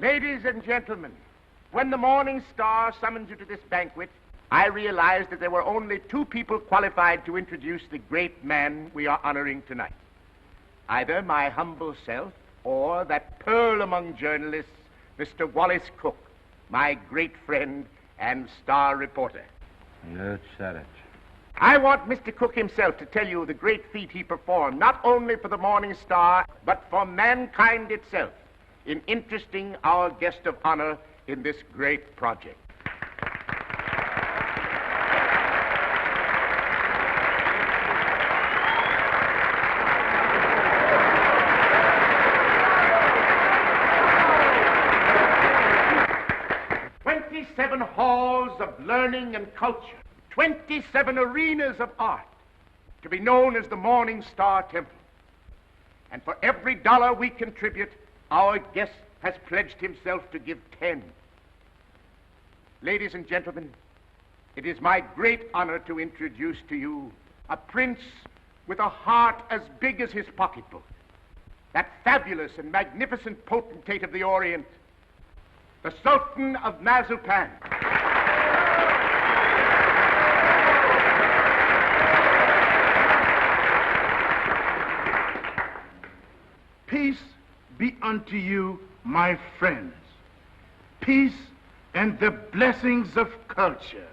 Ladies and gentlemen, when the Morning Star summoned you to this banquet, I realized that there were only two people qualified to introduce the great man we are honoring tonight. Either my humble self or that pearl among journalists, Mr. Wallace Cook, my great friend and star reporter. You said it. I want Mr. Cook himself to tell you the great feat he performed, not only for the Morning Star, but for mankind itself, in interesting our guest of honor in this great project. "27 halls of learning and culture, 27 arenas of art, to be known as the Morning Star Temple. And for every dollar we contribute, our guest has pledged himself to give 10. Ladies and gentlemen, it is my great honor to introduce to you a prince with a heart as big as his pocketbook, that fabulous and magnificent potentate of the Orient, the Sultan of Mazupan. Peace be unto you, my friends. Peace and the blessings of culture.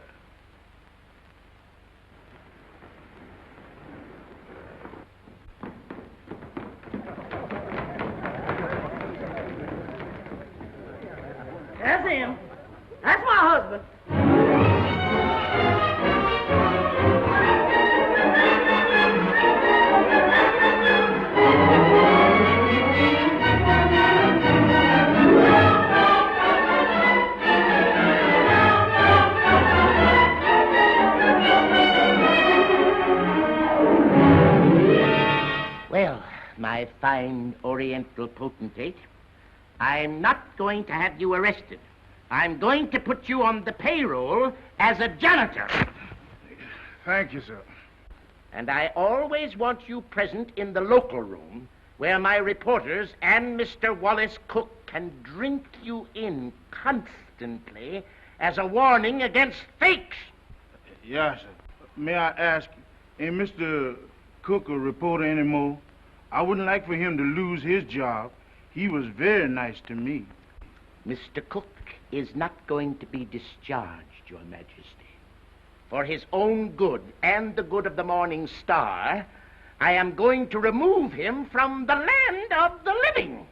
That's him. That's my husband. Well, my fine Oriental potentate, I'm not going to have you arrested. I'm going to put you on the payroll as a janitor. Thank you, sir. And I always want you present in the local room where my reporters and Mr. Wallace Cook can drink you in constantly as a warning against fakes. Yes, sir. May I ask, ain't Mr. Cook a reporter anymore? I wouldn't like for him to lose his job. He was very nice to me. Mr. Cook is not going to be discharged, Your Majesty. For his own good and the good of the Morning Star, I am going to remove him from the land of the living.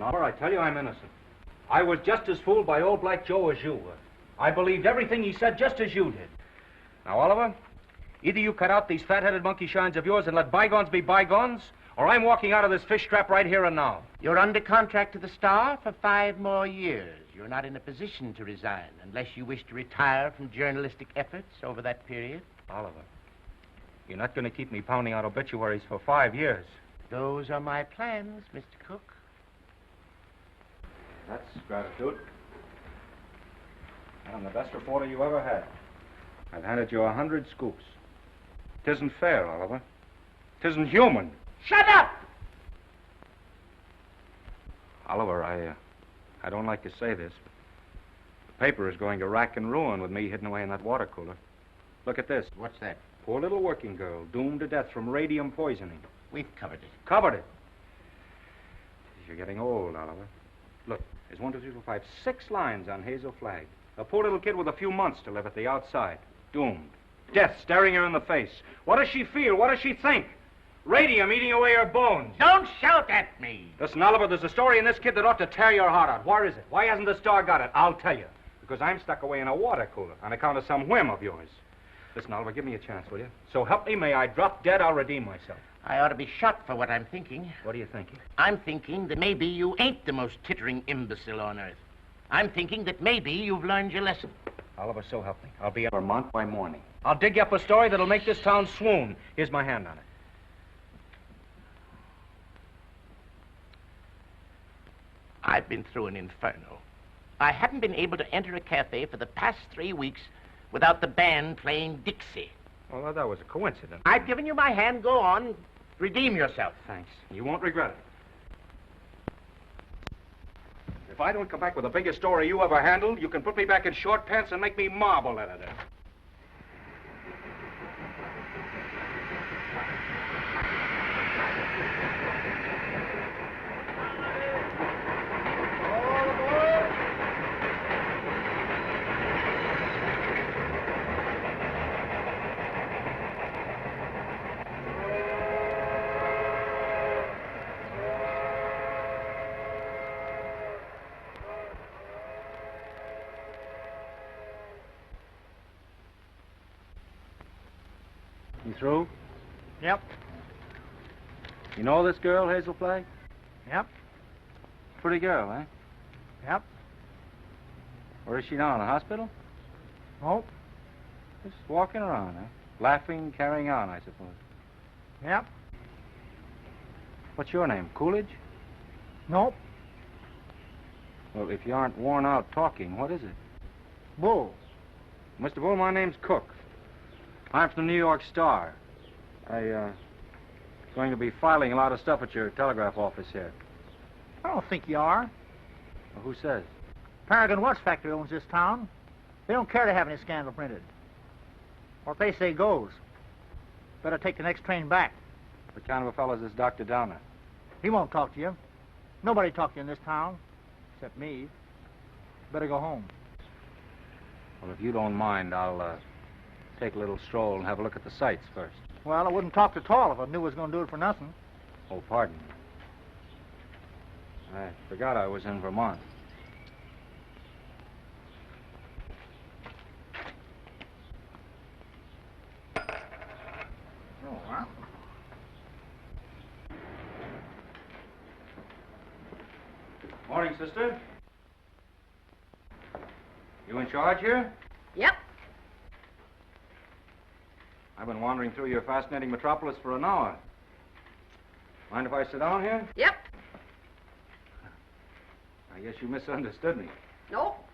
Oliver, I tell you I'm innocent. I was just as fooled by old Black Joe as you were. I believed everything he said just as you did. Now, Oliver, either you cut out these fat-headed monkey shines of yours and let bygones be bygones, or I'm walking out of this fish trap right here and now. You're under contract to the Star for 5 more years. You're not in a position to resign unless you wish to retire from journalistic efforts over that period. Oliver, you're not going to keep me pounding out obituaries for 5 years. Those are my plans, Mr. Cook. That's gratitude. I'm the best reporter you ever had. I've handed you 100 scoops. Tisn't fair, Oliver. Tisn't human. Shut up! Oliver, I don't like to say this, but the paper is going to rack and ruin with me hidden away in that water cooler. Look at this. What's that? Poor little working girl, doomed to death from radium poisoning. We've covered it. Covered it. You're getting old, Oliver. Look, there's 1, 2, 3, 4, 5, 6 lines on Hazel Flagg. A poor little kid with a few months to live at the outside. Doomed. Death staring her in the face. What does she feel? What does she think? Radium eating away her bones. Don't shout at me. Listen, Oliver, there's a story in this kid that ought to tear your heart out. Where is it? Why hasn't the Star got it? I'll tell you. Because I'm stuck away in a water cooler on account of some whim of yours. Listen, Oliver, give me a chance, will you? So help me, may I drop dead, I'll redeem myself. I ought to be shot for what I'm thinking. What are you thinking? I'm thinking that maybe you ain't the most tittering imbecile on earth. I'm thinking that maybe you've learned your lesson. Oliver, so help me. I'll be at Vermont by morning. I'll dig you up a story that'll make this town swoon. Here's my hand on it. I've been through an inferno. I haven't been able to enter a cafe for the past 3 weeks without the band playing Dixie. Well, that was a coincidence. I've given you my hand. Go on. Redeem yourself. Thanks. You won't regret it. If I don't come back with the biggest story you ever handled, you can put me back in short pants and make me marble editor. You through? Yep. You know this girl, Hazel Flagg? Yep. Pretty girl, eh? Yep. Where is she now, in the hospital? Nope. Just walking around, eh? Laughing, carrying on, I suppose. Yep. What's your name, Coolidge? Nope. Well, if you aren't worn out talking, what is it? Bull. Mr. Bull, my name's Cook. I'm from the New York Star. Going to be filing a lot of stuff at your telegraph office here. I don't think you are. Well, who says? Paragon Watch Factory owns this town. They don't care to have any scandal printed. What they say goes. Better take the next train back. What kind of a fellow is this Dr. Downer? He won't talk to you. Nobody talked to you in this town, except me. Better go home. Well, if you don't mind, I'll take a little stroll and have a look at the sights first. Well, I wouldn't talk at all if I knew I was going to do it for nothing. Oh, pardon me. I forgot I was in Vermont. Oh, well. Morning, sister. You in charge here? Yep. I've been wandering through your fascinating metropolis for an hour. Mind if I sit down here? Yep. I guess you misunderstood me. Nope.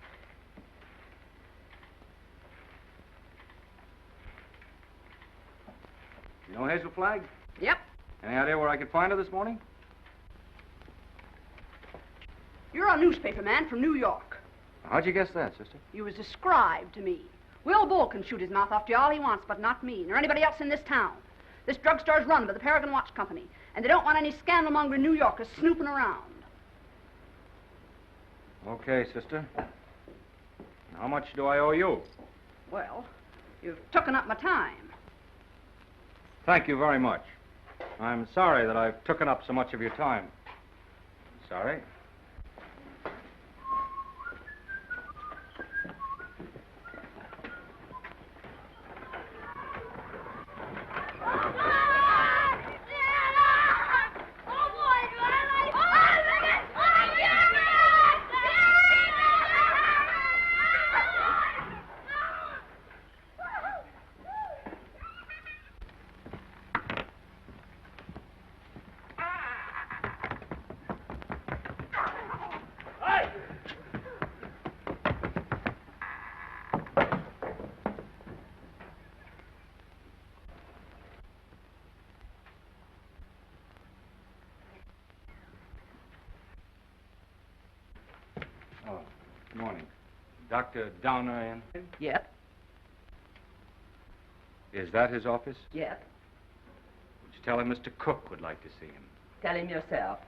You know Hazel Flagg? Yep. Any idea where I could find her this morning? You're a newspaper man from New York. How'd you guess that, sister? You was described to me. Will Bull can shoot his mouth off to you all he wants, but not me, nor anybody else in this town. This drugstore's run by the Paragon Watch Company, and they don't want any scandal-mongering New Yorkers snooping around. Okay, sister. How much do I owe you? Well, you've taken up my time. Thank you very much. I'm sorry that I've taken up so much of your time. Sorry. Oh, good morning. Dr. Downer in? Yep. Is that his office? Yep. Would you tell him Mr. Cook would like to see him? Tell him yourself.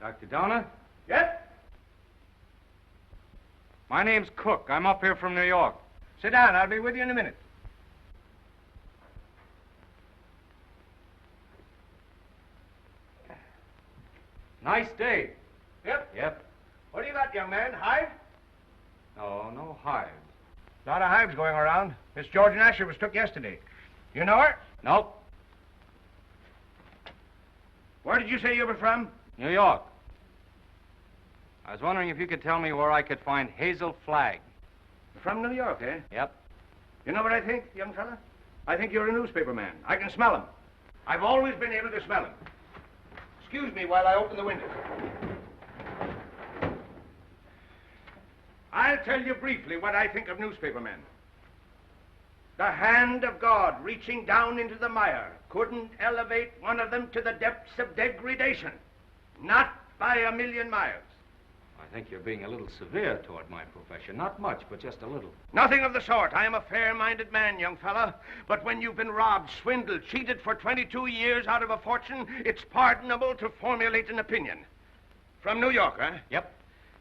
Dr. Donner? Yes? My name's Cook. I'm up here from New York. Sit down. I'll be with you in a minute. Nice day. Yep. Yep. What do you got, young man? Hive? No hives. A lot of hives going around. Miss George Asher was took yesterday. You know her? Nope. Where did you say you were from? New York. I was wondering if you could tell me where I could find Hazel Flagg. From New York, eh? Yep. You know what I think, young fella? I think you're a newspaper man. I can smell him. I've always been able to smell him. Excuse me while I open the window. I'll tell you briefly what I think of newspaper men. The hand of God reaching down into the mire couldn't elevate one of them to the depths of degradation. Not by a million miles. I think you're being a little severe toward my profession. Not much, but just a little. Nothing of the sort. I am a fair-minded man, young fella. But when you've been robbed, swindled, cheated for 22 years out of a fortune, it's pardonable to formulate an opinion. From New York, huh? Yep.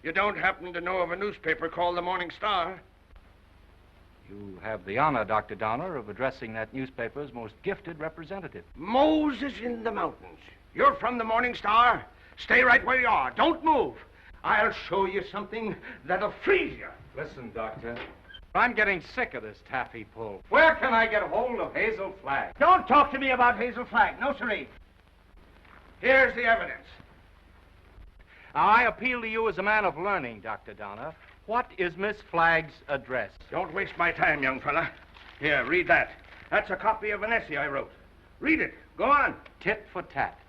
You don't happen to know of a newspaper called the Morning Star? You have the honor, Dr. Donner, of addressing that newspaper's most gifted representative. Moses in the mountains. You're from the Morning Star? Stay right where you are. Don't move. I'll show you something that'll freeze you. Listen, Doctor. I'm getting sick of this taffy pull. Where can I get hold of Hazel Flagg? Don't talk to me about Hazel Flagg. No, sirree. Here's the evidence. Now, I appeal to you as a man of learning, Dr. Donner. What is Miss Flagg's address? Don't waste my time, young fella. Here, read that. That's a copy of an essay I wrote. Read it. Go on. Tit for tat.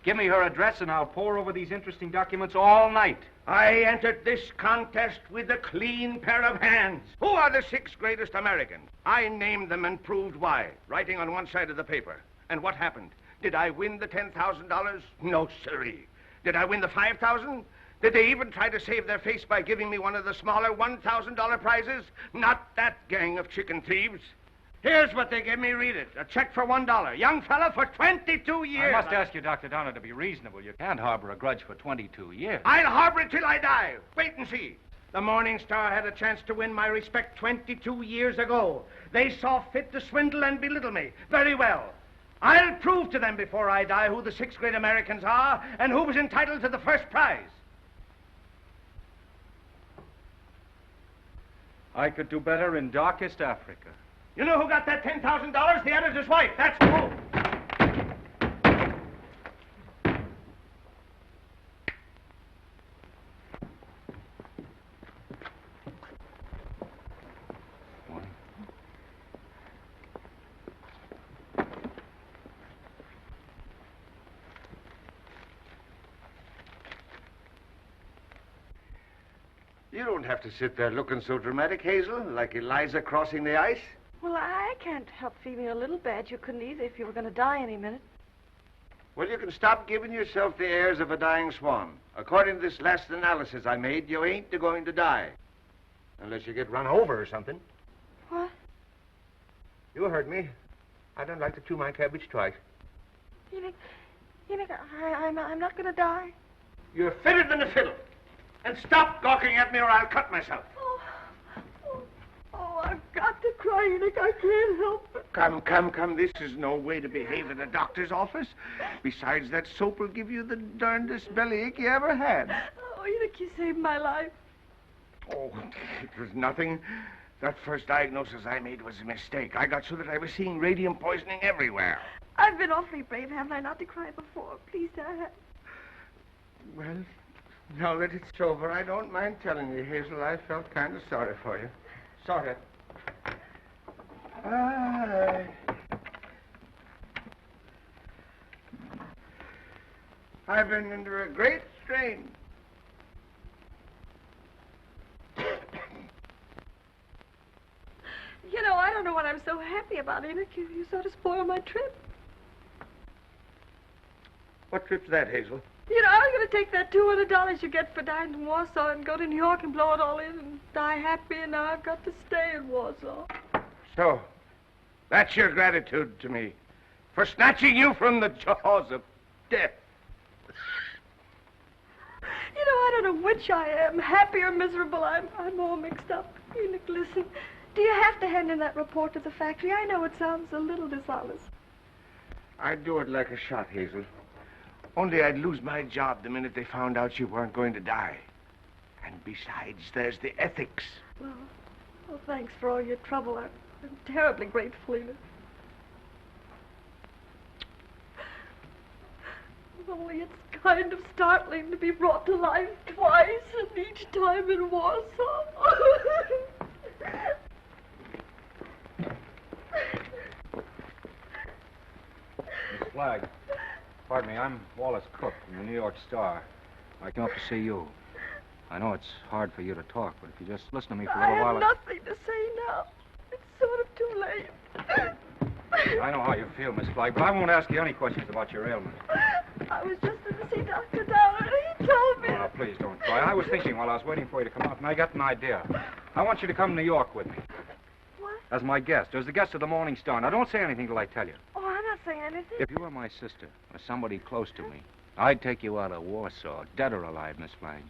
Give me her address and I'll pore over these interesting documents all night. I entered this contest with a clean pair of hands. Who are the 6 greatest Americans? I named them and proved why, writing on one side of the paper. And what happened? Did I win the $10,000? No, sirree. Did I win the $5,000? Did they even try to save their face by giving me one of the smaller $1,000 prizes? Not that gang of chicken thieves. Here's what they gave me. Read it. A check for $1. Young fella, for 22 years. I must ask you, Dr. Donner, to be reasonable. You can't harbor a grudge for 22 years. I'll harbor it till I die. Wait and see. The Morning Star had a chance to win my respect 22 years ago. They saw fit to swindle and belittle me. Very well. I'll prove to them before I die who the 6 great Americans are and who was entitled to the first prize. I could do better in darkest Africa. You know who got that $10,000? The editor's wife. That's who. You don't have to sit there looking so dramatic, Hazel, like Eliza crossing the ice. Well, I can't help feeling a little bad. You couldn't either if you were going to die any minute. Well, you can stop giving yourself the airs of a dying swan. According to this last analysis I made, you ain't going to die. Unless you get run over or something. What? You heard me. I don't like to chew my cabbage twice. You think I'm not going to die? You're fitter than a fiddle. And stop gawking at me or I'll cut myself. Oh, I've got to cry, Enoch. I can't help it. Come. This is no way to behave in a doctor's office. Besides, that soap will give you the darndest bellyache you ever had. Oh, Enoch, you saved my life. Oh, it was nothing. That first diagnosis I made was a mistake. I got so that I was seeing radium poisoning everywhere. I've been awfully brave, haven't I, not to cry before? Please, Dad. Well, now that it's over, I don't mind telling you, Hazel, I felt kind of sorry for you. Sorry. I've been under a great strain. You know, I don't know what I'm so happy about, Enoch. You sort of spoiled my trip. What trip's that, Hazel? You know, I was going to take that $200 you get for dying in Warsaw and go to New York and blow it all in and die happy, and now I've got to stay in Warsaw. So, that's your gratitude to me for snatching you from the jaws of death. matter which I am, happy or miserable, I'm all mixed up. Enoch, listen. Do you have to hand in that report to the factory? I know it sounds a little dishonest. I'd do it like a shot, Hazel. Only I'd lose my job the minute they found out you weren't going to die. And besides, there's the ethics. Well, thanks for all your trouble. I'm terribly grateful, Enoch. Only it's kind of startling to be brought to life twice, and each time in Warsaw. Miss Flagg, pardon me, I'm Wallace Cook from the New York Star. I came up to see you. I know it's hard for you to talk, but if you just listen to me for a little while... I have nothing to say now. It's sort of too late. I know how you feel, Miss Flagg, but I won't ask you any questions about your ailment. I was just in to see Dr. Downer, and he told me... Oh, now, please don't cry. I was thinking while I was waiting for you to come out, and I got an idea. I want you to come to New York with me. What? As my guest, as the guest of the Morning Star. Now, don't say anything till I tell you. Oh, I'm not saying anything. If you were my sister, or somebody close to me, I'd take you out of Warsaw, dead or alive, Miss Flagg.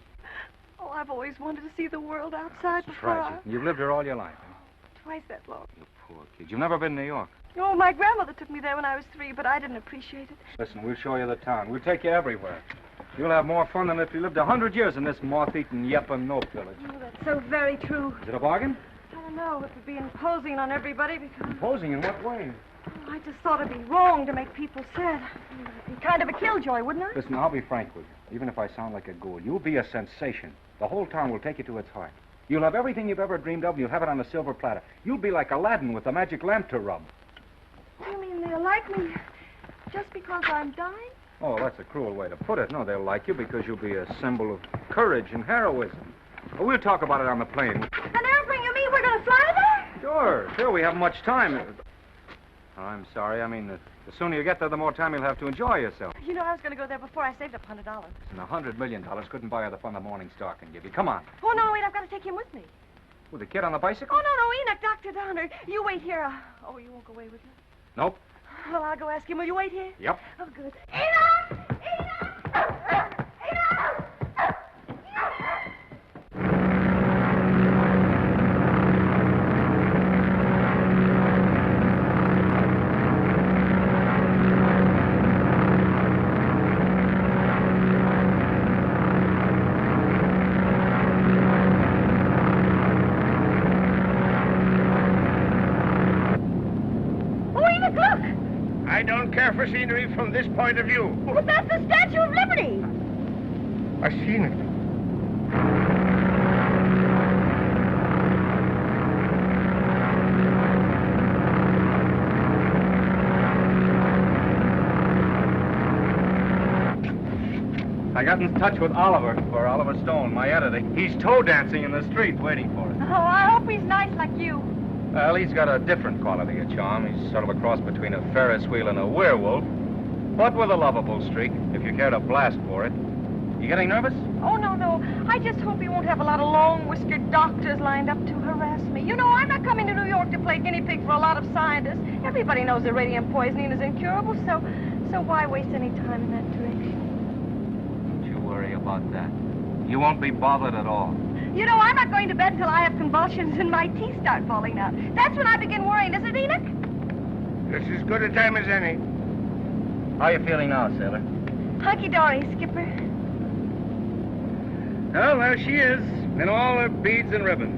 Oh, I've always wanted to see the world outside That's before tragic. You've lived here all your life. Huh? Twice that long. You poor kid. You've never been to New York. Oh, my grandmother took me there when I was 3, but I didn't appreciate it. Listen, we'll show you the town. We'll take you everywhere. You'll have more fun than if you lived 100 years in this moth-eaten Yep-and-Nope village. Oh, that's so very true. Is it a bargain? I don't know. It would be imposing on everybody because... Imposing in what way? I just thought it'd be wrong to make people sad. It'd be kind of a killjoy, wouldn't I? Listen, I'll be frank with you. Even if I sound like a ghoul, you'll be a sensation. The whole town will take you to its heart. You'll have everything you've ever dreamed of, and you'll have it on a silver platter. You'll be like Aladdin with the magic lamp to rub. You mean they'll like me just because I'm dying? Oh, that's a cruel way to put it. No, they'll like you because you'll be a symbol of courage and heroism. Well, we'll talk about it on the plane. An airplane, you mean we're going to fly there? Sure, we haven't much time. Oh, I'm sorry. I mean, the sooner you get there, the more time you'll have to enjoy yourself. You know, I was going to go there before I saved up $100. And $100 million couldn't buy her the fun the Morning Star can give you. Come on. Oh, no, wait, I've got to take him with me. With the kid on the bicycle? Oh, no, Enoch, Dr. Downer. You wait here. Oh, you won't go away with me? Nope. Well, I'll go ask him. Will you wait here? Yep. Oh, good. Enoch! Enoch! Enoch! I don't care for scenery from this point of view. But that's the Statue of Liberty. I've seen it. I got in touch with Oliver Stone, my editor. He's toe dancing in the street waiting for us. Oh, I hope he's nice like you. Well, he's got a different quality of charm. He's sort of a cross between a Ferris wheel and a werewolf, but with a lovable streak, if you care to blast for it. You getting nervous? Oh, no. I just hope he won't have a lot of long-whiskered doctors lined up to harass me. You know, I'm not coming to New York to play guinea pig for a lot of scientists. Everybody knows that radium poisoning is incurable, so why waste any time in that direction? Don't you worry about that. You won't be bothered at all. You know, I'm not going to bed till I have convulsions and my teeth start falling out. That's when I begin worrying, isn't it, Enoch? It's as good a time as any. How are you feeling now, sailor? Hunky-dory, Skipper. Well, there she is, in all her beads and ribbons.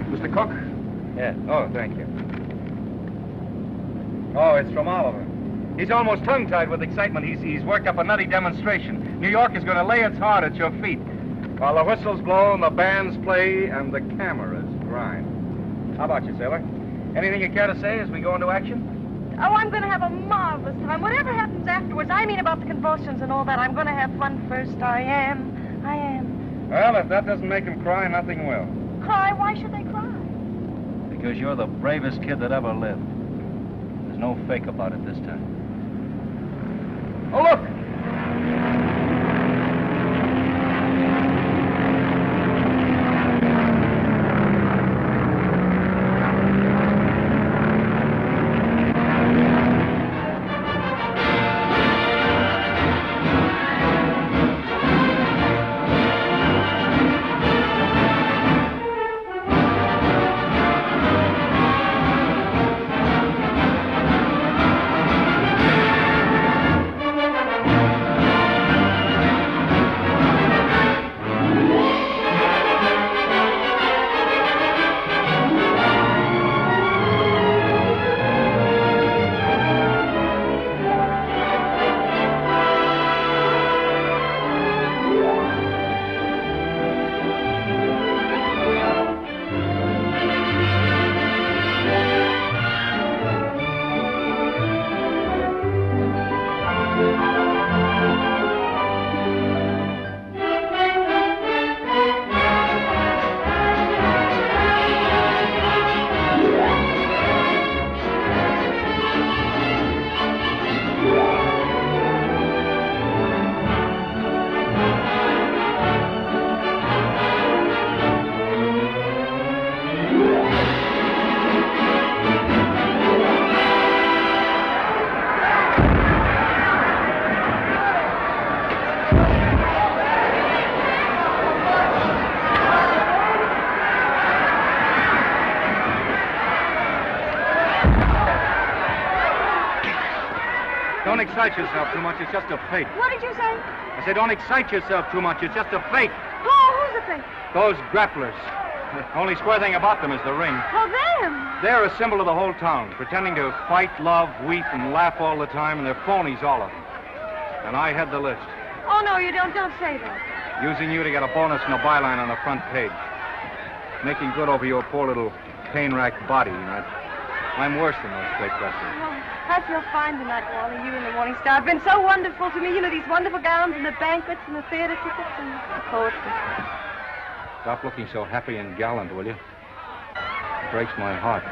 Mr. Cook? Yeah. Oh, thank you. Oh, it's from Oliver. He's almost tongue-tied with excitement. He's worked up a nutty demonstration. New York is going to lay its heart at your feet while the whistles blow and the bands play and the cameras grind. How about you, sailor? Anything you care to say as we go into action? Oh, I'm going to have a marvelous time. Whatever happens afterwards, I mean about the convulsions and all that, I'm going to have fun first. I am. Well, if that doesn't make him cry, nothing will. Cry? Why should they cry? Because you're the bravest kid that ever lived. There's no fake about it this time. Oh, look! excite yourself too much. It's just a fake. What did you say? I said, don't excite yourself too much. It's just a fake. Oh, who's the fake? Those grapplers. The only square thing about them is the ring. Oh, them. They're a symbol of the whole town, pretending to fight, love, weep, and laugh all the time, and they're phonies, all of them. And I had the list. Oh, no, you don't. Don't say that. Using you to get a bonus and a byline on the front page. Making good over your poor little pain-racked body. I'm worse than those fake wrestlers. Oh, I feel fine tonight, Wally. You and the Morning Star have been so wonderful to me. You know, these wonderful gowns and the banquets and the theater tickets and the poetry. Stop looking so happy and gallant, will you? It breaks my heart.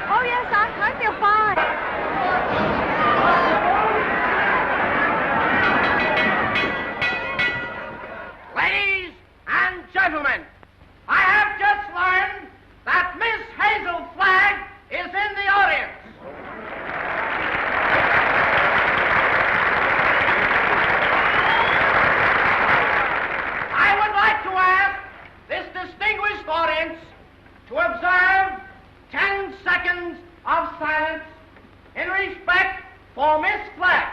Oh, yes, I feel fine. Ladies and gentlemen, I have just learned that Miss Hazel Flagg is in the audience. I would like to ask this distinguished audience to observe 10 seconds of silence in respect for Miss Flagg.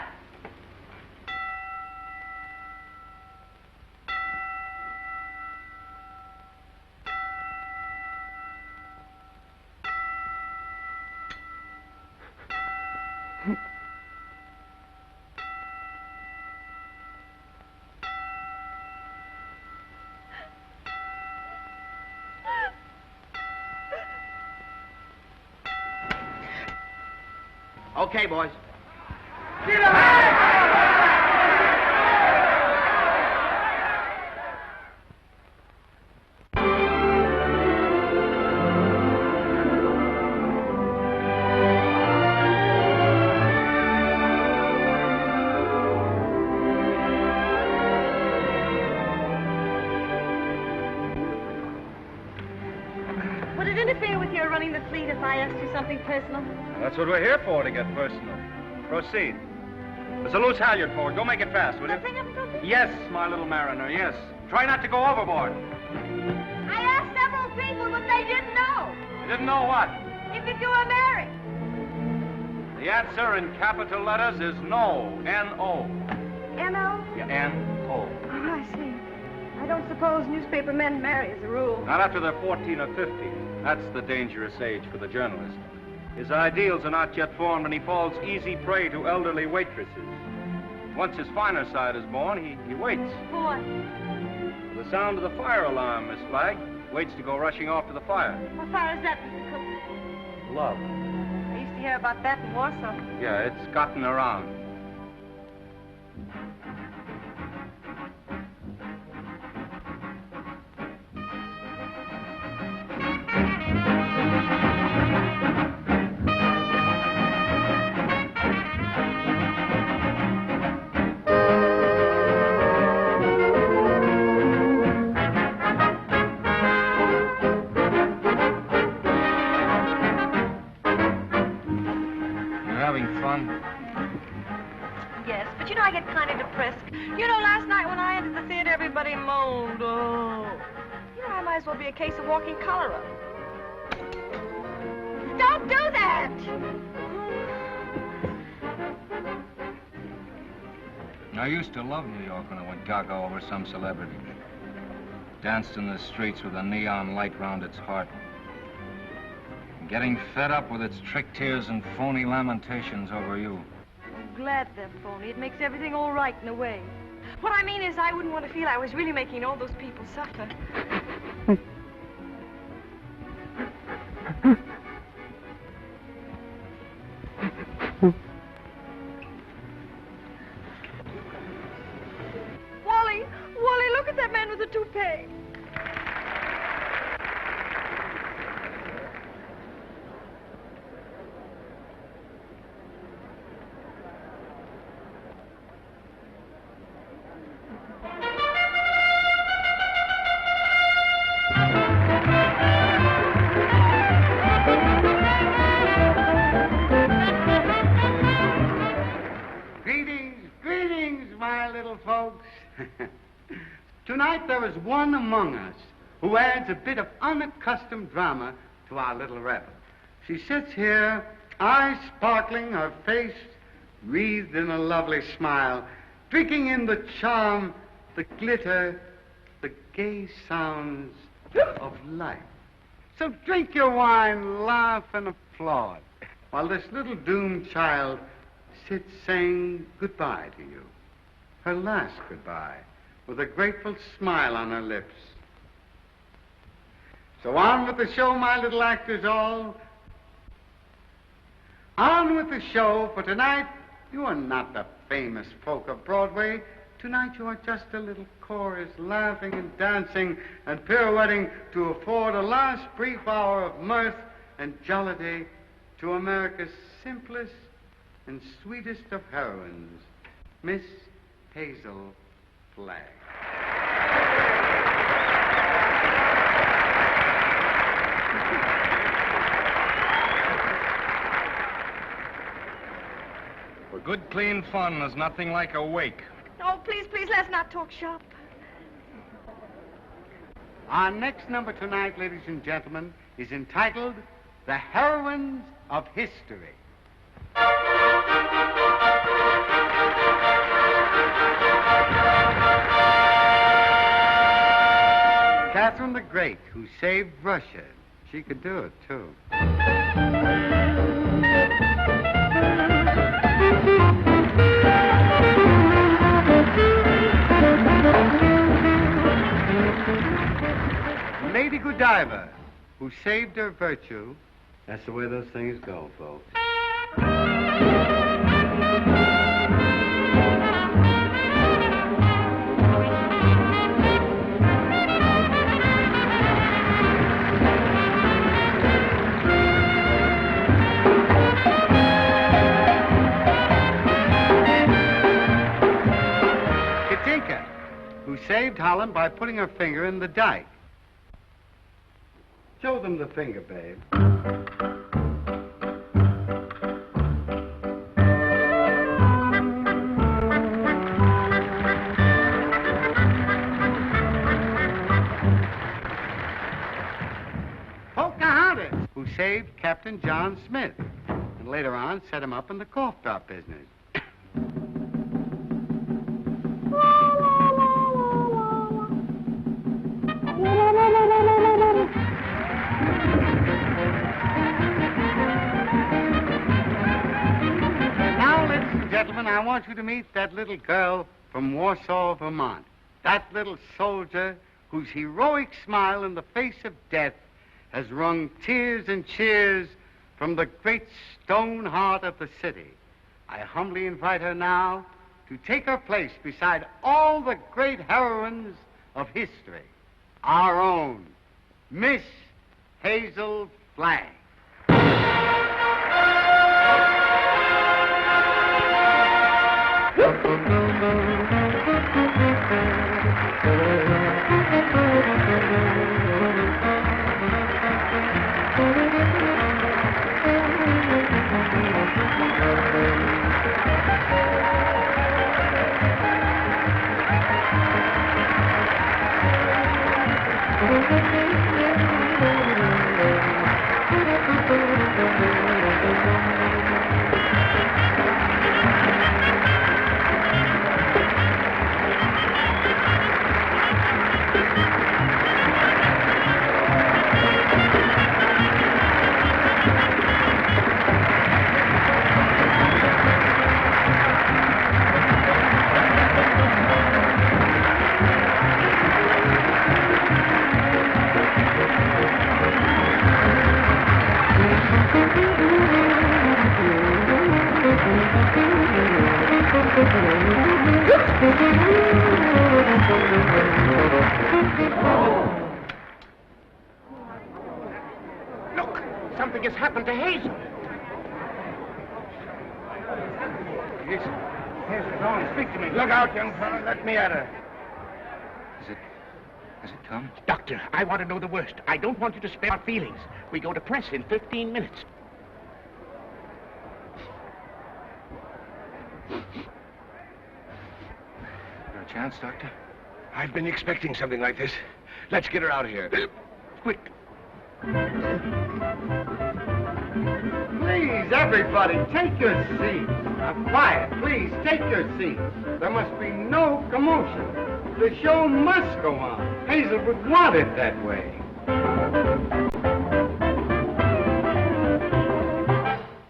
Okay, boys. Get Would it interfere with your running the fleet if I asked you something personal? That's what we're here for, to get personal. Proceed. There's a loose halyard forward. Go make it fast, will you? Something up, something? Yes, my little mariner, yes. Try not to go overboard. I asked several people, but they didn't know. You didn't know what? If you were married. The answer in capital letters is no. N-O. N-O? Yeah, N-O. Oh, I see. I don't suppose newspaper men marry as a rule. Not after they're 14 or 15. That's the dangerous age for the journalist. His ideals are not yet formed, and he falls easy prey to elderly waitresses. Once his finer side is born, he waits. For what? For the sound of the fire alarm, Miss Flagg. Waits to go rushing off to the fire. What fire is that, Mr. Cook? Love. I used to hear about that in Warsaw. Yeah, it's gotten around. Yes, but you know, I get kind of depressed. You know, last night when I entered the theater, everybody moaned. Oh. You know, I might as well be a case of walking cholera. Don't do that! I used to love New York when I went gaga over some celebrity. Danced in the streets with a neon light round its heart. Getting fed up with its trick tears and phony lamentations over you. I'm glad they're phony. It makes everything all right in a way. What I mean is I wouldn't want to feel I was really making all those people suffer. Wally, look at that man with the toupee. Tonight there is one among us who adds a bit of unaccustomed drama to our little revel. She sits here, eyes sparkling, her face wreathed in a lovely smile, drinking in the charm, the glitter, the gay sounds of life. So drink your wine, laugh, and applaud, while this little doomed child sits saying goodbye to you, her last goodbye, with a grateful smile on her lips. So on with the show, my little actors all. On with the show, for tonight you are not the famous folk of Broadway. Tonight you are just a little chorus, laughing and dancing and pirouetting to afford a last brief hour of mirth and jollity to America's simplest and sweetest of heroines, Miss Hazel Flagg. For good, clean fun, there's nothing like a wake. Oh, please, please, let's not talk shop. Our next number tonight, ladies and gentlemen, is entitled The Heroines of History. Catherine the Great, who saved Russia. She could do it, too. Lady Godiva, who saved her virtue. That's the way those things go, folks. Katinka, who saved Holland by putting her finger in the dike. Show them the finger, babe. Pocahontas, who saved Captain John Smith, and later on set him up in the cough drop business. Gentlemen, I want you to meet that little girl from Warsaw, Vermont. That little soldier whose heroic smile in the face of death has wrung tears and cheers from the great stone heart of the city. I humbly invite her now to take her place beside all the great heroines of history. Our own Miss Hazel Flagg. Look, something has happened to Hazel. Hazel, go on, speak to me. Look out, young fellow. Let me at her. Has it come? Doctor, I want to know the worst. I don't want you to spare our feelings. We go to press in 15 minutes. chance, Doctor? I've been expecting something like this. Let's get her out of here. Quick. Please, everybody, take your seats. Now, quiet, please, take your seats. There must be no commotion. The show must go on. Hazel would want it that way.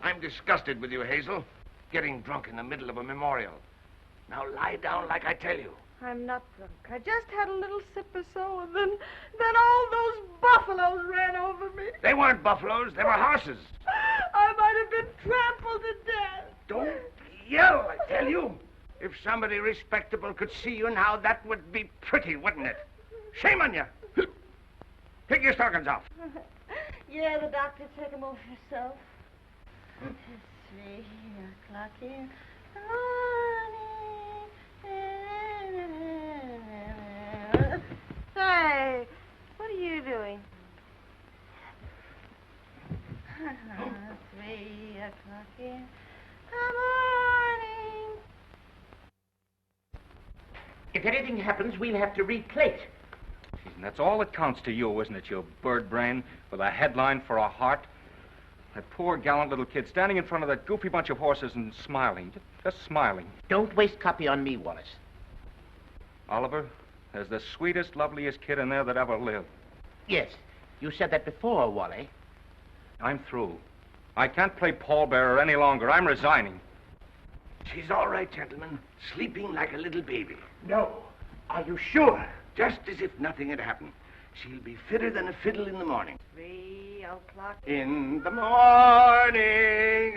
I'm disgusted with you, Hazel. Getting drunk in the middle of a memorial. Now lie down like I tell you. I'm not drunk. I just had a little sip or so, and then all those buffaloes ran over me. They weren't buffaloes, they were horses. I might have been trampled to death. Don't yell, I tell you. If somebody respectable could see you now, that would be pretty, wouldn't it? Shame on you. Take your stockings off. Yeah, the doctor took them off yourself. It's 3 o'clock in the morning. Hey, what are you doing? 3 o'clock in the morning. If anything happens, we'll have to replate. And that's all that counts to you, isn't it, you bird brain with a headline for a heart? That poor, gallant little kid standing in front of that goofy bunch of horses and smiling, just smiling. Don't waste copy on me, Wallace. Oliver, there's the sweetest, loveliest kid in there that ever lived. Yes, you said that before, Wally. I'm through. I can't play pallbearer any longer. I'm resigning. She's all right, gentlemen. Sleeping like a little baby. No. Are you sure? Just as if nothing had happened. She'll be fitter than a fiddle in the morning. 3 o'clock. In the morning.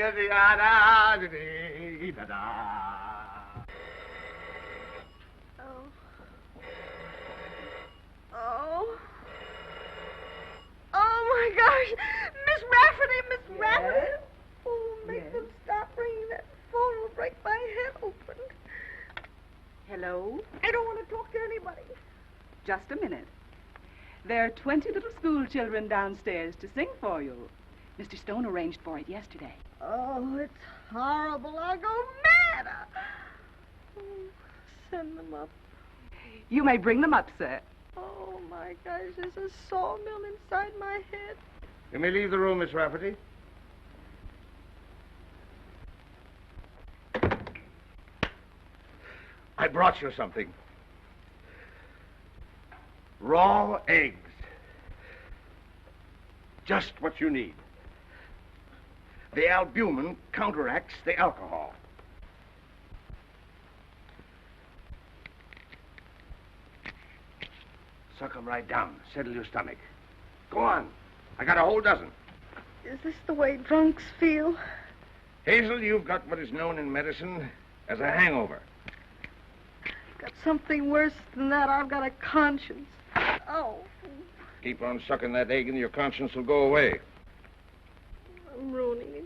Oh, my gosh. Miss Rafferty. Oh, make them stop ringing that phone. Will break my head open. Hello? I don't want to talk to anybody. Just a minute. There are 20 little school children downstairs to sing for you. Mr. Stone arranged for it yesterday. Oh, it's horrible. I'll go mad. Oh, send them up. You may bring them up, sir. Oh, my gosh, there's a sawmill inside my head. You may leave the room, Miss Rafferty. I brought you something. Raw eggs. Just what you need. The albumin counteracts the alcohol. Suck them right down. Settle your stomach. Go on. I got a whole dozen. Is this the way drunks feel? Hazel, you've got what is known in medicine as a hangover. I've got something worse than that. I've got a conscience. Oh. Keep on sucking that egg and your conscience will go away. I'm ruining it.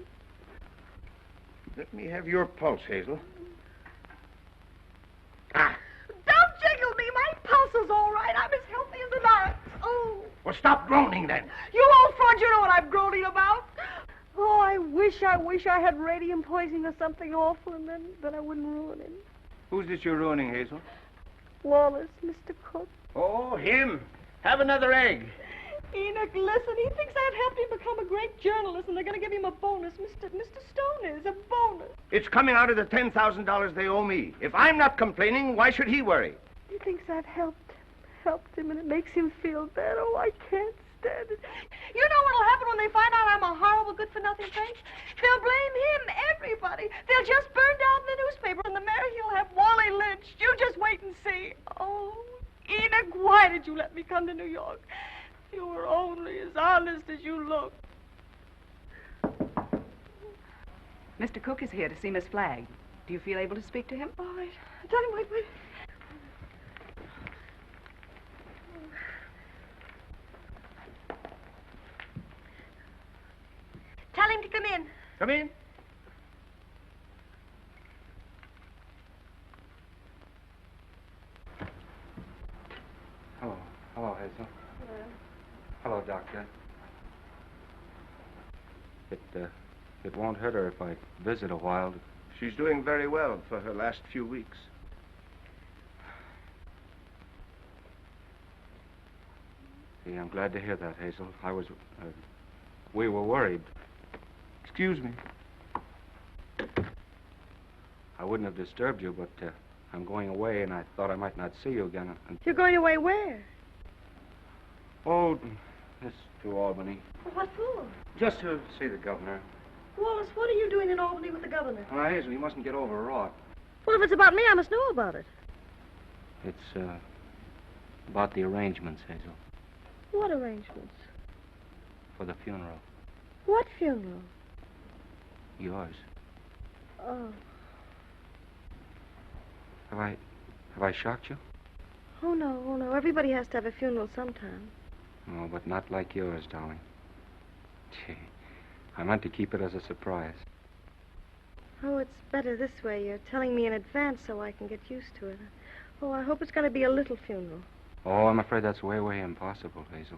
Let me have your pulse, Hazel. Don't jiggle me. My pulse is all right. I'm as healthy as an ox. Oh. Well, stop groaning then. You old fraud, you know what I'm groaning about. Oh, I wish I had radium poisoning or something awful, and then I wouldn't ruin it. Who's this you're ruining, Hazel? Wallace, Mr. Cook. Oh, him. Have another egg. Enoch, listen, he thinks I've helped him become a great journalist, and they're going to give him a bonus. Mr. Stone is a bonus. It's coming out of the $10,000 they owe me. If I'm not complaining, why should he worry? He thinks I've helped him, and it makes him feel bad. Oh, I can't stand it. You know what'll happen when they find out I'm a horrible, good-for-nothing face? They'll blame him, everybody. They'll just burn down the newspaper, and the mayor, he'll have Wally lynched. You just wait and see. Oh, Enoch, why did you let me come to New York? You were only as honest as you look. Mr. Cook is here to see Miss Flagg. Do you feel able to speak to him? All right. Tell him, wait. Tell him to come in. Come in. Hello, Hazel. Hello, Doctor. It won't hurt her if I visit a while. She's doing very well for her last few weeks. See, I'm glad to hear that, Hazel. We were worried. Excuse me. I wouldn't have disturbed you, but I'm going away, and I thought I might not see you again. You're going away where? Oh, this to Albany. What for? Just to see the governor. Wallace, what are you doing in Albany with the governor? Hazel, you mustn't get overwrought. Well, if it's about me, I must know about it. It's about the arrangements, Hazel, What arrangements? for the funeral. What funeral? Yours. Oh. Have I shocked you? Oh, no. Everybody has to have a funeral sometime. Oh, but not like yours, darling. Gee, I meant to keep it as a surprise. Oh, it's better this way. You're telling me in advance so I can get used to it. Oh, I hope it's going to be a little funeral. Oh, I'm afraid that's way, way impossible, Hazel.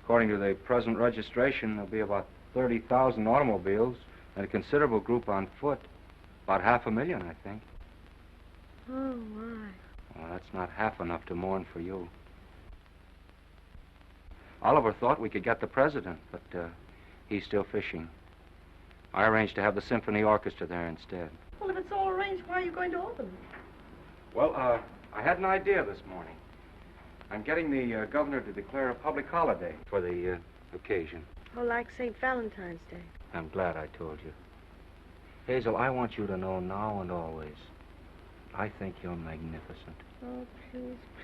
According to the present registration, there'll be about 30,000 automobiles and a considerable group on foot. About 500,000, I think. Oh, my. Well, that's not half enough to mourn for you. Oliver thought we could get the president, but he's still fishing. I arranged to have the symphony orchestra there instead. Well, if it's all arranged, why are you going to Albany? Well, I had an idea this morning. I'm getting the governor to declare a public holiday for the occasion. Oh, like St. Valentine's Day. I'm glad I told you. Hazel, I want you to know now and always, I think you're magnificent. Oh,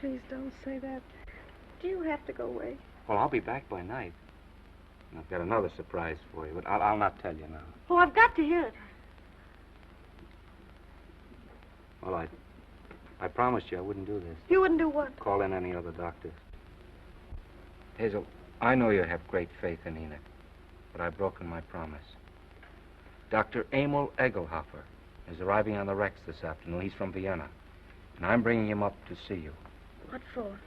please don't say that. Do you have to go away? Well, I'll be back by night. And I've got another surprise for you, but I'll not tell you now. Oh, I've got to hear it. Well, I promised you I wouldn't do this. You wouldn't do what? Call in any other doctors. Hazel, I know you have great faith in Enoch, but I've broken my promise. Dr. Emil Egelhofer is arriving on the Rex this afternoon. He's from Vienna, and I'm bringing him up to see you. What for?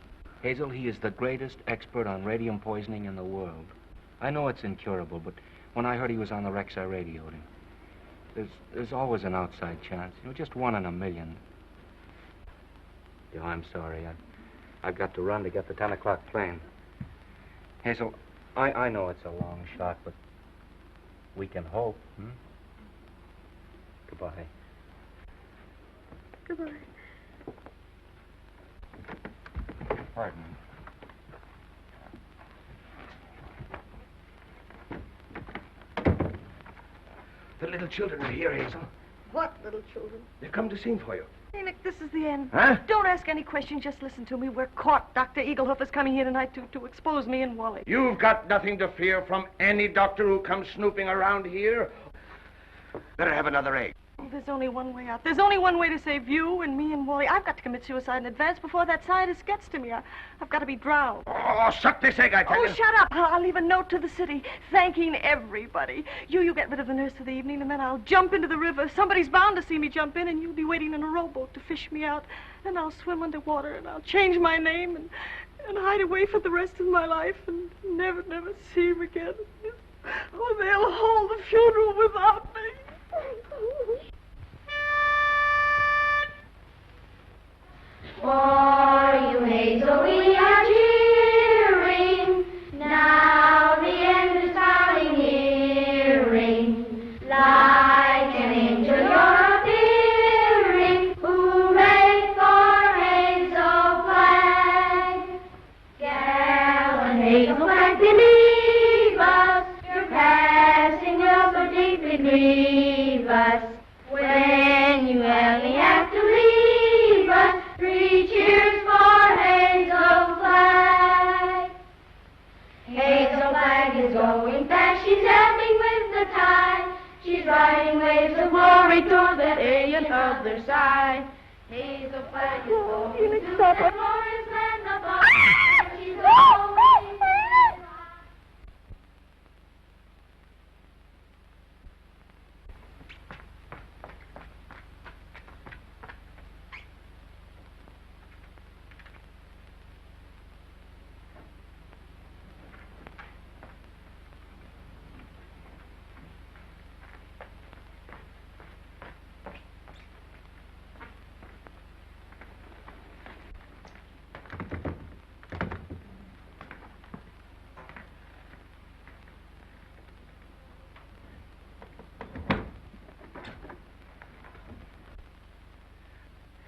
Hazel, he is the greatest expert on radium poisoning in the world. I know it's incurable, but when I heard he was on the Rex, I radioed him. There's always an outside chance. Just 1 in a million. I'm sorry. I've got to run to get the 10 o'clock plane. Hazel, I know it's a long shot, but we can hope. Goodbye. Goodbye. Pardon me. The little children are here, Hazel. What, little children? They've come to sing for you. Enoch, this is the end. Huh? Don't ask any questions. Just listen to me. We're caught. Dr. Egelhofer's coming here tonight to expose me and Wally. You've got nothing to fear from any doctor who comes snooping around here. Better have another egg. Oh, there's only one way out. There's only one way to save you and me and Wally. I've got to commit suicide in advance before that scientist gets to me. I've got to be drowned. Oh, suck this egg, I tell you. Oh, shut up. I'll leave a note to the city thanking everybody. You get rid of the nurse for the evening, and then I'll jump into the river. Somebody's bound to see me jump in, and you'll be waiting in a rowboat to fish me out. Then I'll swim underwater, and I'll change my name and hide away for the rest of my life and never see him again. Oh, they'll hold the funeral without me. For you, Hazel, we are cheering. Now the end is coming nearing. Like an angel you're appearing. Hooray for Hazel Flag. Gallant Hazel Flag, believe us. Your passing will so deeply grieve us. When you only have to leave us, 3 cheers for Hazel Flag. Hazel Flag is going fast, she's ebbing with the tide. She's riding waves of glory toward that alien other side. Hazel Flag is going to the glorious land above. She's going.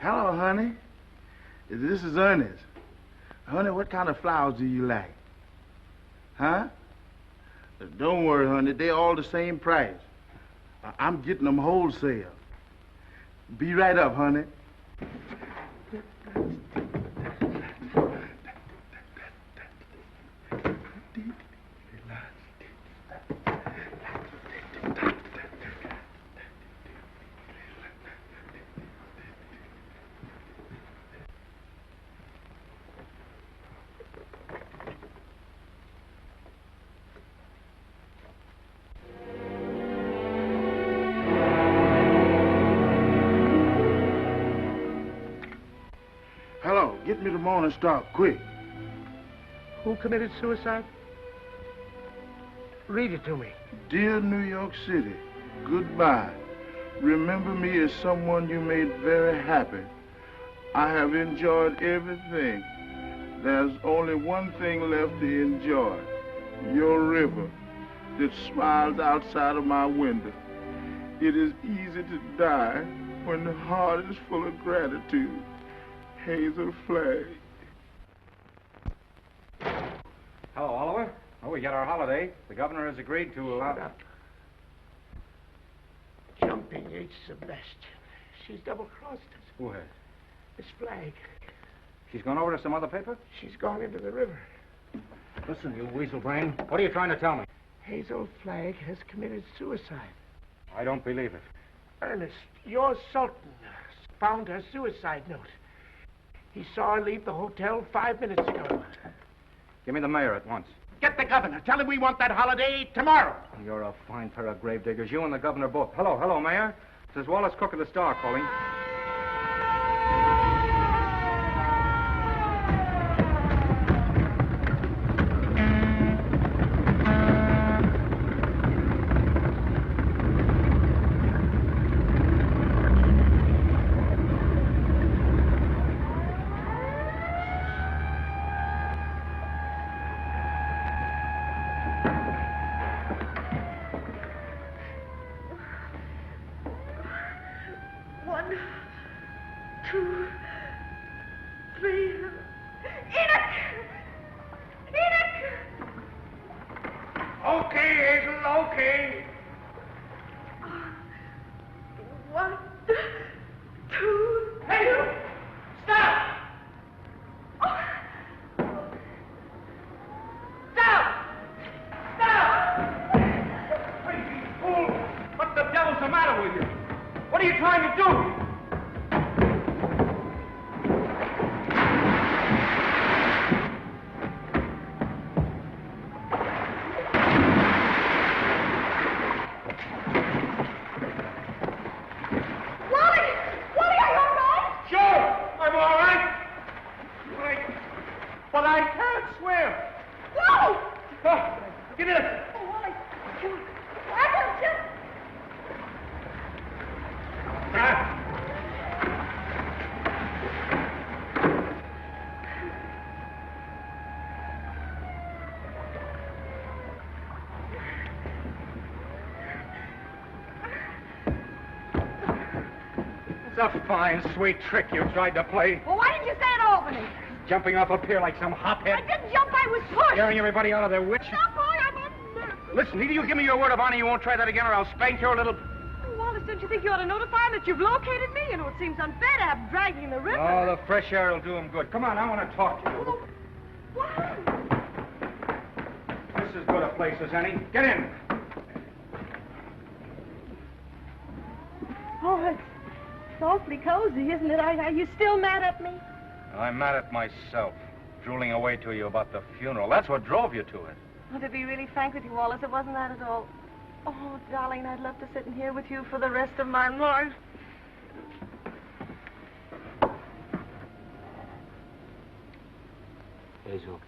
Hello, honey. This is Ernest. Honey, what kind of flowers do you like? Huh? Don't worry, honey. They're all the same price. I'm getting them wholesale. Be right up, honey. Hello, get me the Morning Star, quick. Who committed suicide? Read it to me. Dear New York City, goodbye. Remember me as someone you made very happy. I have enjoyed everything. There's only one thing left to enjoy. Your river that smiles outside of my window. It is easy to die when the heart is full of gratitude. Hazel Flag. Hello, Oliver. Oh, we got our holiday. The governor has agreed to allow... Shut up. Jumping H. Sebastian. She's double-crossed us. Who has? Miss Flagg. She's gone over to some other paper? She's gone into the river. Listen, you weasel brain. What are you trying to tell me? Hazel Flagg has committed suicide. I don't believe it. Ernest, your Sultan found her suicide note. He saw her leave the hotel 5 minutes ago. Give me the mayor at once. Get the governor. Tell him we want that holiday tomorrow. You're a fine pair of gravediggers. You and the governor both. Hello, Mayor. This is Wallace Cook of the Star calling. It's a fine, sweet trick you tried to play. Well, why didn't you say it to open it? Jumping off a pier like some hophead. I didn't jump, I was pushed. Scaring everybody out of their wits. Stop, boy, I'm on... Listen, either you give me your word of honor you won't try that again or I'll spank your little... Oh, Wallace, don't you think you ought to notify him that you've located me? You know, it seems unfair to have dragged in the river. Oh, the fresh air will do him good. Come on, I want to talk to you. Oh, what? This is as good a place as any. Get in. Oh, it's awfully cozy, isn't it? Are you still mad at me? I'm mad at myself, drooling away to you about the funeral. That's what drove you to it. Oh, to be really frank with you, Wallace, it wasn't that at all. Oh, darling, I'd love to sit in here with you for the rest of my life. Hazel,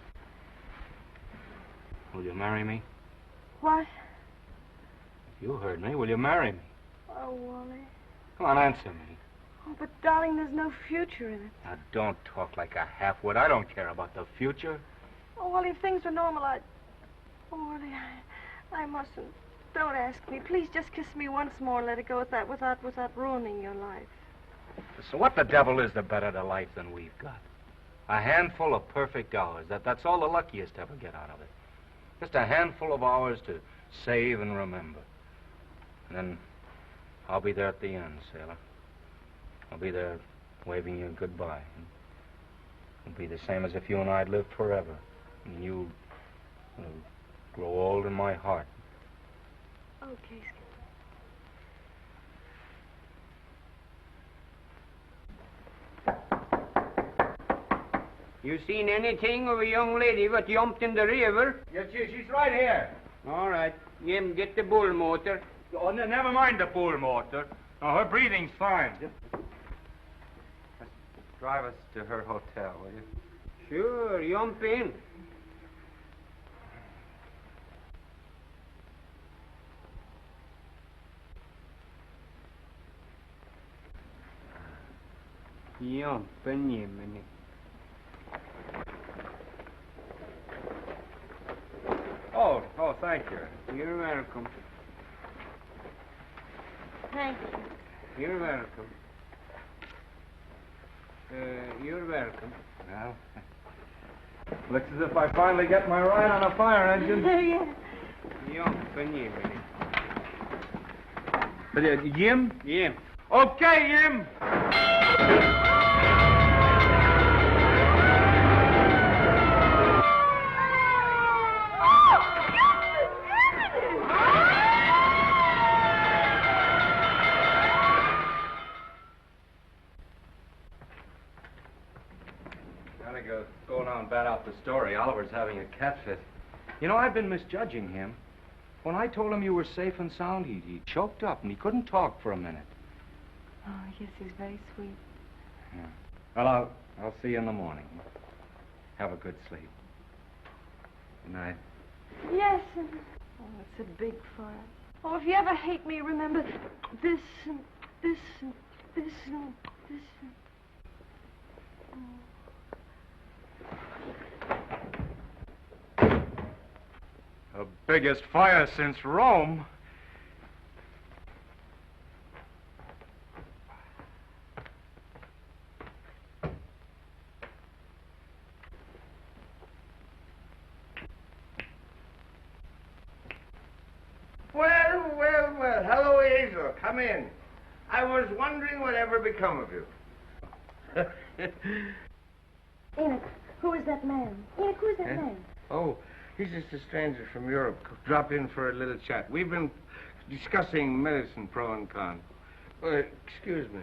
will you marry me? What? You heard me. Will you marry me? Oh, Wally. Come on, answer me. Oh, but darling, there's no future in it. Now, don't talk like a half-wit. I don't care about the future. Oh, Wally, if things were normal, I'd... Oh, Wally, I mustn't. Don't ask me. Please just kiss me once more and let it go at that without ruining your life. So what the devil is the better to life than we've got? A handful of perfect hours. That's all the luckiest ever get out of it. Just a handful of hours to save and remember. And then I'll be there at the end, sailor. I'll be there waving you goodbye. It'll be the same as if you and I'd lived forever. And you'll grow old in my heart. Okay, You seen anything of a young lady what jumped in the river? Yes, she's right here. All right. Jim, get the bull motor. Oh, never mind the bull motor. Oh, her breathing's fine. Just drive us to her hotel, will you? Sure, jump in. Jump in, Jiminy. Oh, thank you. You're welcome. Thank you. You're welcome. You're welcome. Well, looks as if I finally get my ride on a fire engine. Yeah. Jump in, Jiminy. Jim? Jim. Okay, Jim. Go now and bat out the story. Oliver's having a cat fit. You know, I've been misjudging him. When I told him you were safe and sound, he choked up and he couldn't talk for a minute. Oh, yes, he's very sweet. Yeah. Well, I'll see you in the morning. Have a good sleep. Good night. Yes. Oh, it's a big fire. Oh, if you ever hate me, remember this and this and this and this and... The biggest fire since Rome. Well. Hello, Hazel. Come in. I was wondering whatever become of you. Enoch, who is that man? Enoch, who is that man? Oh, he's just a stranger from Europe. Drop in for a little chat. We've been discussing medicine, pro and con. Excuse me.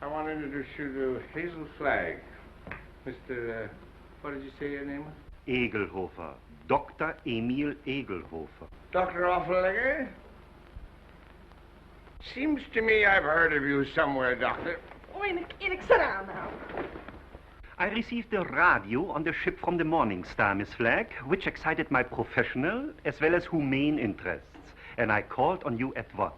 I want to introduce you to Hazel Flagg. Mr. What did you say your name was? Egelhofer. Dr. Emil Egelhofer. Dr. Offenlegger? Seems to me I've heard of you somewhere, Doctor. Oh, Enoch, sit down now. I received a radio on the ship from the Morning Star, Miss Flagg, which excited my professional as well as humane interests, and I called on you at once.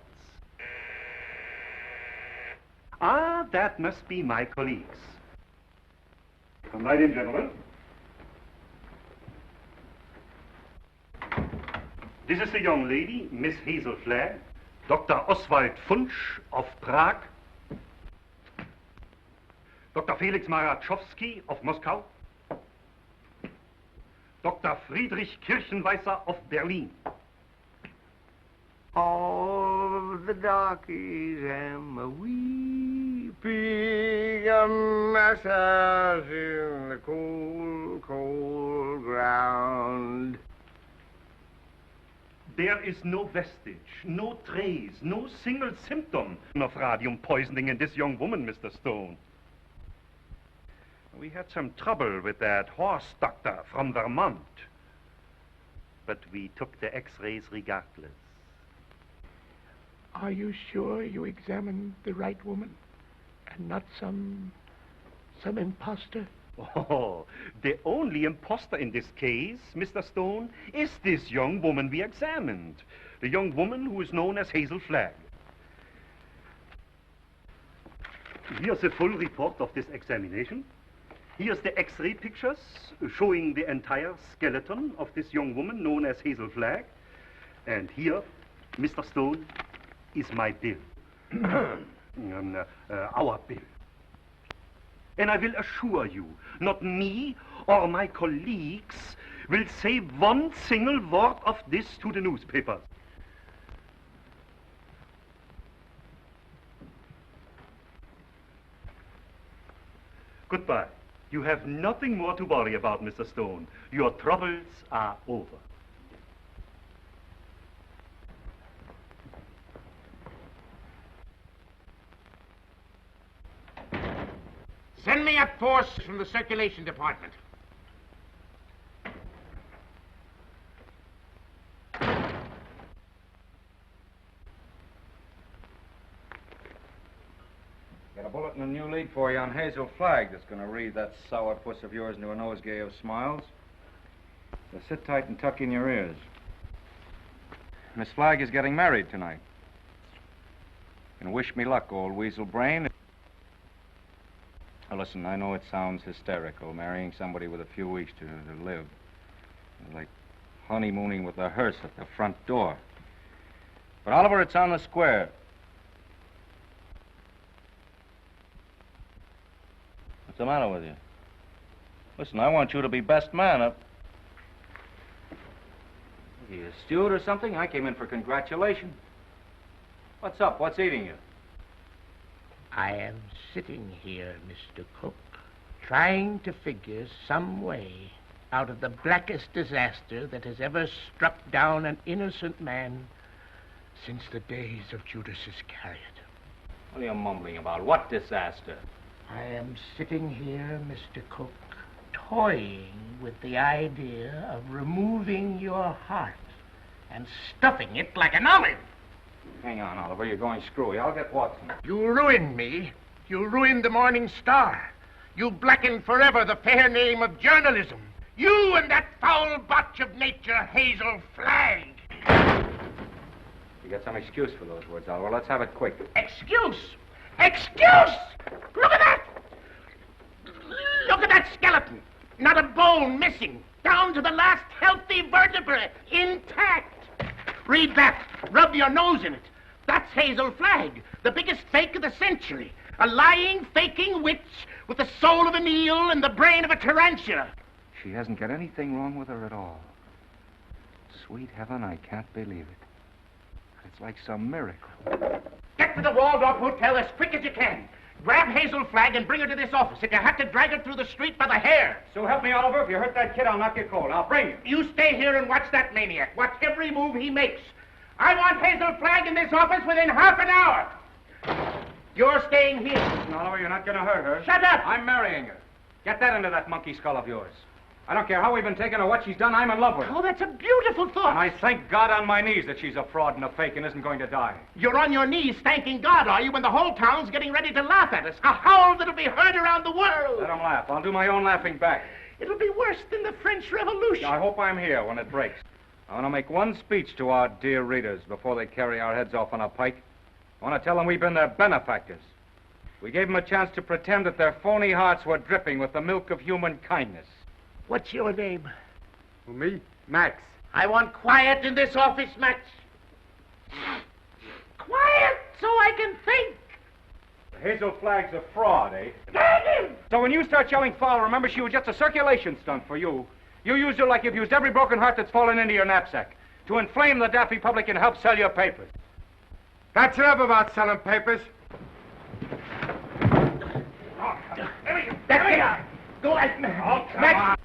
Ah, that must be my colleagues. Come right in, gentlemen. This is the young lady, Miss Hazel Flagg, Dr. Oswald Funsch of Prague, Dr. Felix Marachowski of Moscow, Dr. Friedrich Kirchenweißer of Berlin. All of the darkies am a weeping a massage in the cold, cold ground. There is no vestige, no trace, no single symptom of radium poisoning in this young woman, Mr. Stone. We had some trouble with that horse doctor from Vermont, but we took the x-rays regardless. Are you sure you examined the right woman and not some imposter? Oh, the only imposter in this case, Mr. Stone, is this young woman we examined. The young woman who is known as Hazel Flagg. Here's a full report of this examination. Here's the x-ray pictures showing the entire skeleton of this young woman known as Hazel Flagg. And here, Mr. Stone, is my bill. our bill. And I will assure you, not me or my colleagues will say one single word of this to the newspapers. Goodbye. You have nothing more to worry about, Mr. Stone. Your troubles are over. Send me a force from the circulation department. Got a bulletin and a new lead for you on Hazel Flagg that's going to read that sourpuss of yours into a nosegay of smiles. So sit tight and tuck in your ears. Miss Flagg is getting married tonight. And wish me luck, old weasel brain. Now, listen, I know it sounds hysterical, marrying somebody with a few weeks to live. Like honeymooning with a hearse at the front door. But, Oliver, it's on the square. What's the matter with you? Listen, I want you to be best man up. Are you a steward or something? I came in for congratulations. What's up? What's eating you? I am sitting here, Mr. Cook, trying to figure some way out of the blackest disaster that has ever struck down an innocent man since the days of Judas Iscariot. What are you mumbling about? What disaster? I am sitting here, Mr. Cook, toying with the idea of removing your heart and stuffing it like an olive. Hang on, Oliver. You're going screwy. I'll get Watson. You ruined me. You ruined the Morning Star. You blackened forever the fair name of journalism. You and that foul botch of nature, Hazel Flagg. You got some excuse for those words, Oliver. Let's have it quick. Excuse? Excuse? Look at that! Look at that skeleton. Not a bone missing. Down to the last healthy vertebrae. Intact. Read that. Rub your nose in it. That's Hazel Flagg, the biggest fake of the century. A lying, faking witch with the soul of an eel and the brain of a tarantula. She hasn't got anything wrong with her at all. Sweet heaven, I can't believe it. It's like some miracle. Get to the Waldorf Hotel as quick as you can. Grab Hazel Flagg and bring her to this office. If you have to drag her through the street by the hair. So help me, Oliver. If you hurt that kid, I'll knock you cold. I'll bring you. You stay here and watch that maniac. Watch every move he makes. I want Hazel Flagg in this office within half an hour. You're staying here. Listen, Oliver, you're not going to hurt her. Shut up! I'm marrying her. Get that into that monkey skull of yours. I don't care how we've been taken or what she's done, I'm in love with her. Oh, that's a beautiful thought. And I thank God on my knees that she's a fraud and a fake and isn't going to die. You're on your knees thanking God, are you, when the whole town's getting ready to laugh at us? A howl that'll be heard around the world. Let them laugh. I'll do my own laughing back. It'll be worse than the French Revolution. I hope I'm here when it breaks. I want to make one speech to our dear readers before they carry our heads off on a pike. I want to tell them we've been their benefactors. We gave them a chance to pretend that their phony hearts were dripping with the milk of human kindness. What's your name? Who, me? Max. I want quiet in this office, Max. Quiet so I can think. Hazel Flagg's a fraud, eh? Dang him! So when you start yelling foul, remember she was just a circulation stunt for you. You used her like you've used every broken heart that's fallen into your knapsack to inflame the daffy public and help sell your papers. That's enough about selling papers. That's it. Go ahead. Max.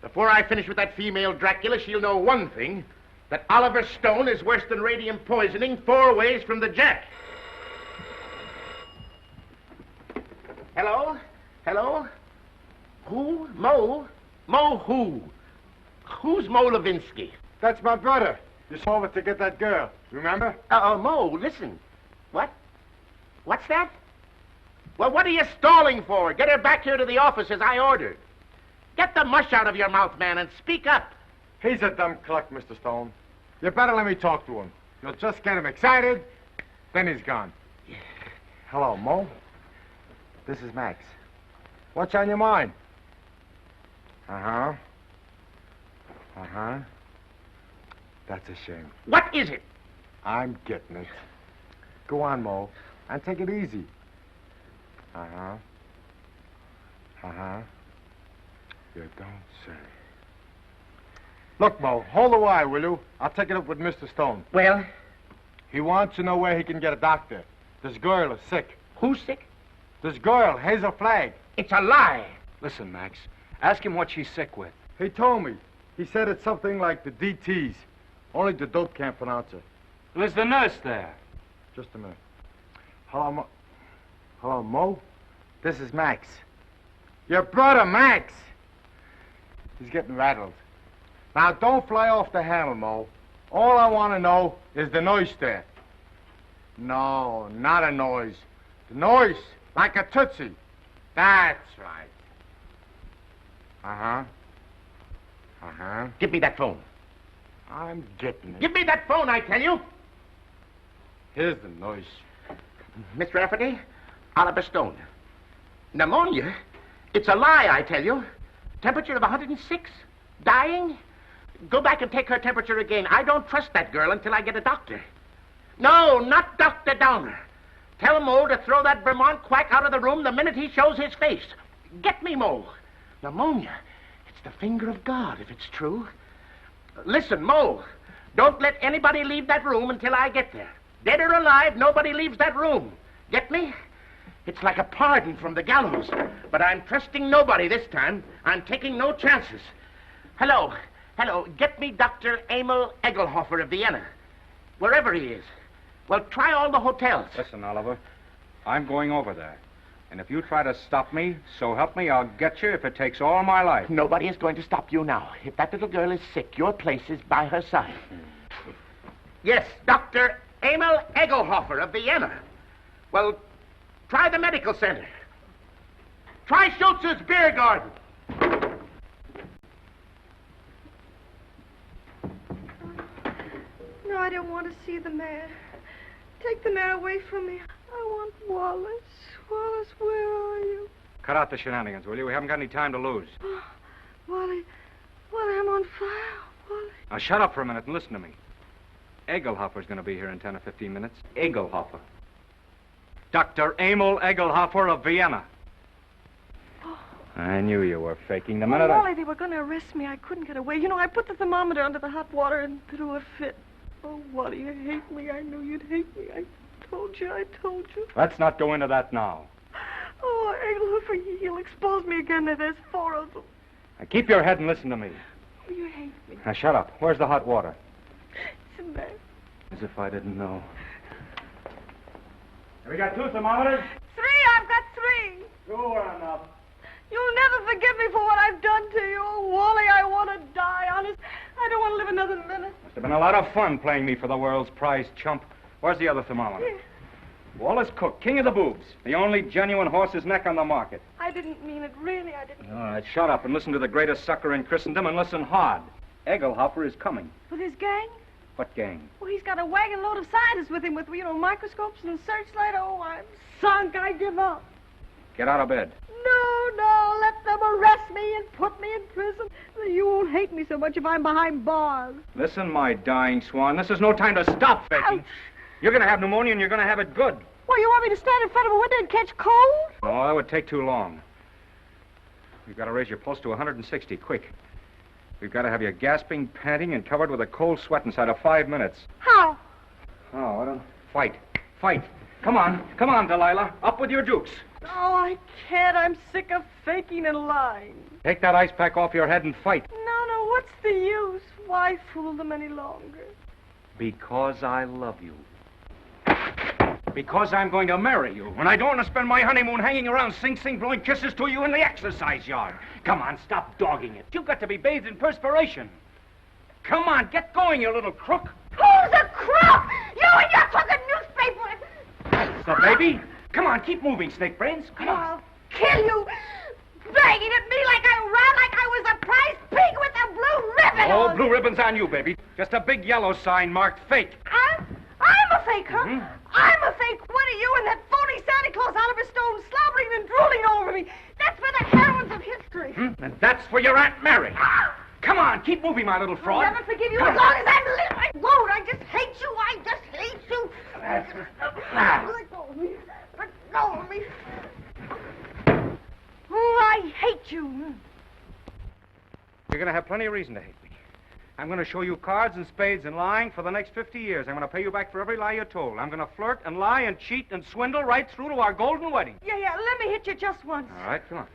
Before I finish with that female Dracula, she'll know one thing, that Oliver Stone is worse than radium poisoning 4 ways from the Jack. Hello? Hello? Who? Mo? Mo who? Who's Mo Levinsky? That's my brother. You saw it to get that girl. Remember? Mo, listen. What? What's that? Well, what are you stalling for? Get her back here to the office as I ordered. Get the mush out of your mouth, man, and speak up. He's a dumb cluck, Mr. Stone. You better let me talk to him. You'll just get him excited, then he's gone. Hello, Mo. This is Max. What's on your mind? Uh-huh. Uh-huh. That's a shame. What is it? I'm getting it. Go on, Mo, and take it easy. Uh-huh. Uh-huh. You don't say. Look, Mo, hold the wire, will you? I'll take it up with Mr. Stone. Well? He wants to know where he can get a doctor. This girl is sick. Who's sick? This girl, Hazel Flagg. It's a lie. Listen, Max. Ask him what she's sick with. He told me. He said it's something like the DTs. Only the dope can't pronounce it. Well, is the nurse there? Just a minute. Hello, Mo. Hello, Mo? This is Max. Your brother, Max. He's getting rattled. Now, don't fly off the handle, Mo. All I want to know is the noise there. No, not a noise. The noise, like a tootsie. That's right. Uh-huh. Uh-huh. Give me that phone. I'm getting it. Give me that phone, I tell you. Here's the noise. Miss Rafferty, Oliver Stone. Pneumonia? It's a lie, I tell you. Temperature of 106? Dying? Go back and take her temperature again. I don't trust that girl until I get a doctor. No, not Dr. Downer. Tell Mo to throw that Vermont quack out of the room the minute he shows his face. Get me, Mo. Pneumonia. It's the finger of God, if it's true. Listen, Mo, don't let anybody leave that room until I get there. Dead or alive, nobody leaves that room. Get me? It's like a pardon from the gallows. But I'm trusting nobody this time. I'm taking no chances. Hello. Get me Dr. Emil Egelhofer of Vienna. Wherever he is. Well, try all the hotels. Listen, Oliver, I'm going over there. And if you try to stop me, so help me, I'll get you if it takes all my life. Nobody is going to stop you now. If that little girl is sick, your place is by her side. Yes, Dr. Emil Egelhofer of Vienna. Well, try the medical center. Try Schultz's beer garden. No, I don't want to see the mayor. Take the mayor away from me. I want Wallace. Wallace, where are you? Cut out the shenanigans, will you? We haven't got any time to lose. Oh, Wally, I'm on fire, Wally. Now, shut up for a minute and listen to me. Egelhofer's going to be here in 10 or 15 minutes. Egelhofer. Dr. Emil Egelhofer of Vienna. Oh. I knew you were faking the Oh, minute Wally, they were going to arrest me. I couldn't get away. You know, I put the thermometer under the hot water and threw a fit. Oh, Wally, you hate me. I knew you'd hate me. I told you. Let's not go into that now. Oh, Egelhofer, he'll expose me again. There's 4 of them. Now, keep your head and listen to me. Oh, you hate me. Now, shut up. Where's the hot water? It's in there. As if I didn't know. Have we got 2 thermometers? 3, I've got 3. 2 are enough. You'll never forgive me for what I've done to you. Oh, Wally, I want to die, honest. I don't want to live another minute. Must have been a lot of fun playing me for the world's prize chump. Where's the other thermometer? Here. Wallace Cook, king of the boobs. The only genuine horse's neck on the market. I didn't mean it, really, I didn't. All right, shut up and listen to the greatest sucker in Christendom and listen hard. Egelhofer is coming. With his gang? What gang? Well, he's got a wagon load of scientists with him with, microscopes and searchlight. Oh, I'm sunk. I give up. Get out of bed. No, let them arrest me and put me in prison. You won't hate me so much if I'm behind bars. Listen, my dying swan, this is no time to stop faking. Ouch. You're going to have pneumonia and you're going to have it good. Well, you want me to stand in front of a window and catch cold? No, that would take too long. We've got to raise your pulse to 160, quick. We've got to have you gasping, panting, and covered with a cold sweat inside of 5 minutes. How? Oh, I don't... Fight. Come on, Delilah. Up with your dukes. Oh, I can't. I'm sick of faking and lying. Take that ice pack off your head and fight. No, what's the use? Why fool them any longer? Because I love you. Because I'm going to marry you. And I don't want to spend my honeymoon hanging around Sing Sing blowing kisses to you in the exercise yard. Come on, stop dogging it. You've got to be bathed in perspiration. Come on, get going, you little crook. Who's a crook? You and your crooked newspaper. The baby? Come on, keep moving, Snake Brains. Come on. I'll kill you. Banging at me like I was a prize pig with a blue ribbon Oh, on. blue ribbon's on you, baby. Just a big yellow sign marked fake. I'm a fake, huh? Mm-hmm. I'm a fake. What are you and that phony Santa Claus Oliver Stone slobbering and drooling over me? That's for the heroines of history. And that's for your Aunt Mary. Come on, keep moving, my little fraud. I'll never forgive you as long as I live. I won't. I just hate you. I just hate you. Let go of me. Let go of me. Oh, I hate you. You're going to have plenty of reason to hate me. I'm going to show you cards and spades and lying for the next 50 years. I'm going to pay you back for every lie you told. I'm going to flirt and lie and cheat and swindle right through to our golden wedding. Yeah, let me hit you just once. All right, come on.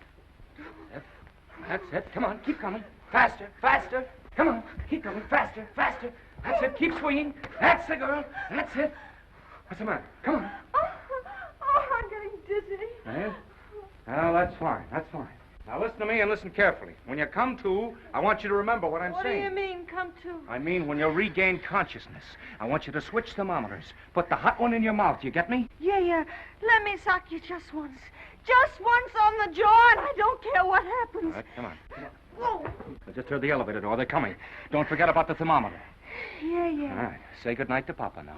That's it. Come on, keep coming. Faster, faster. Come on, keep coming. Faster, faster. That's it. Keep swinging. That's the girl. That's it. What's the matter? Come on. Oh, I'm getting dizzy. Eh? Oh, that's fine. That's fine. Now listen to me and listen carefully. When you come to, I want you to remember what I'm saying. What do you mean, come to? I mean, when you regain consciousness, I want you to switch thermometers. Put the hot one in your mouth. You get me? Yeah. Let me sock you just once. Just once on the jaw, and I don't care what happens. All right, come on. Whoa. I just heard the elevator door. They're coming. Don't forget about the thermometer. Yeah. All right. Say goodnight to Papa now.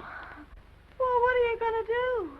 Well, what are you going to do?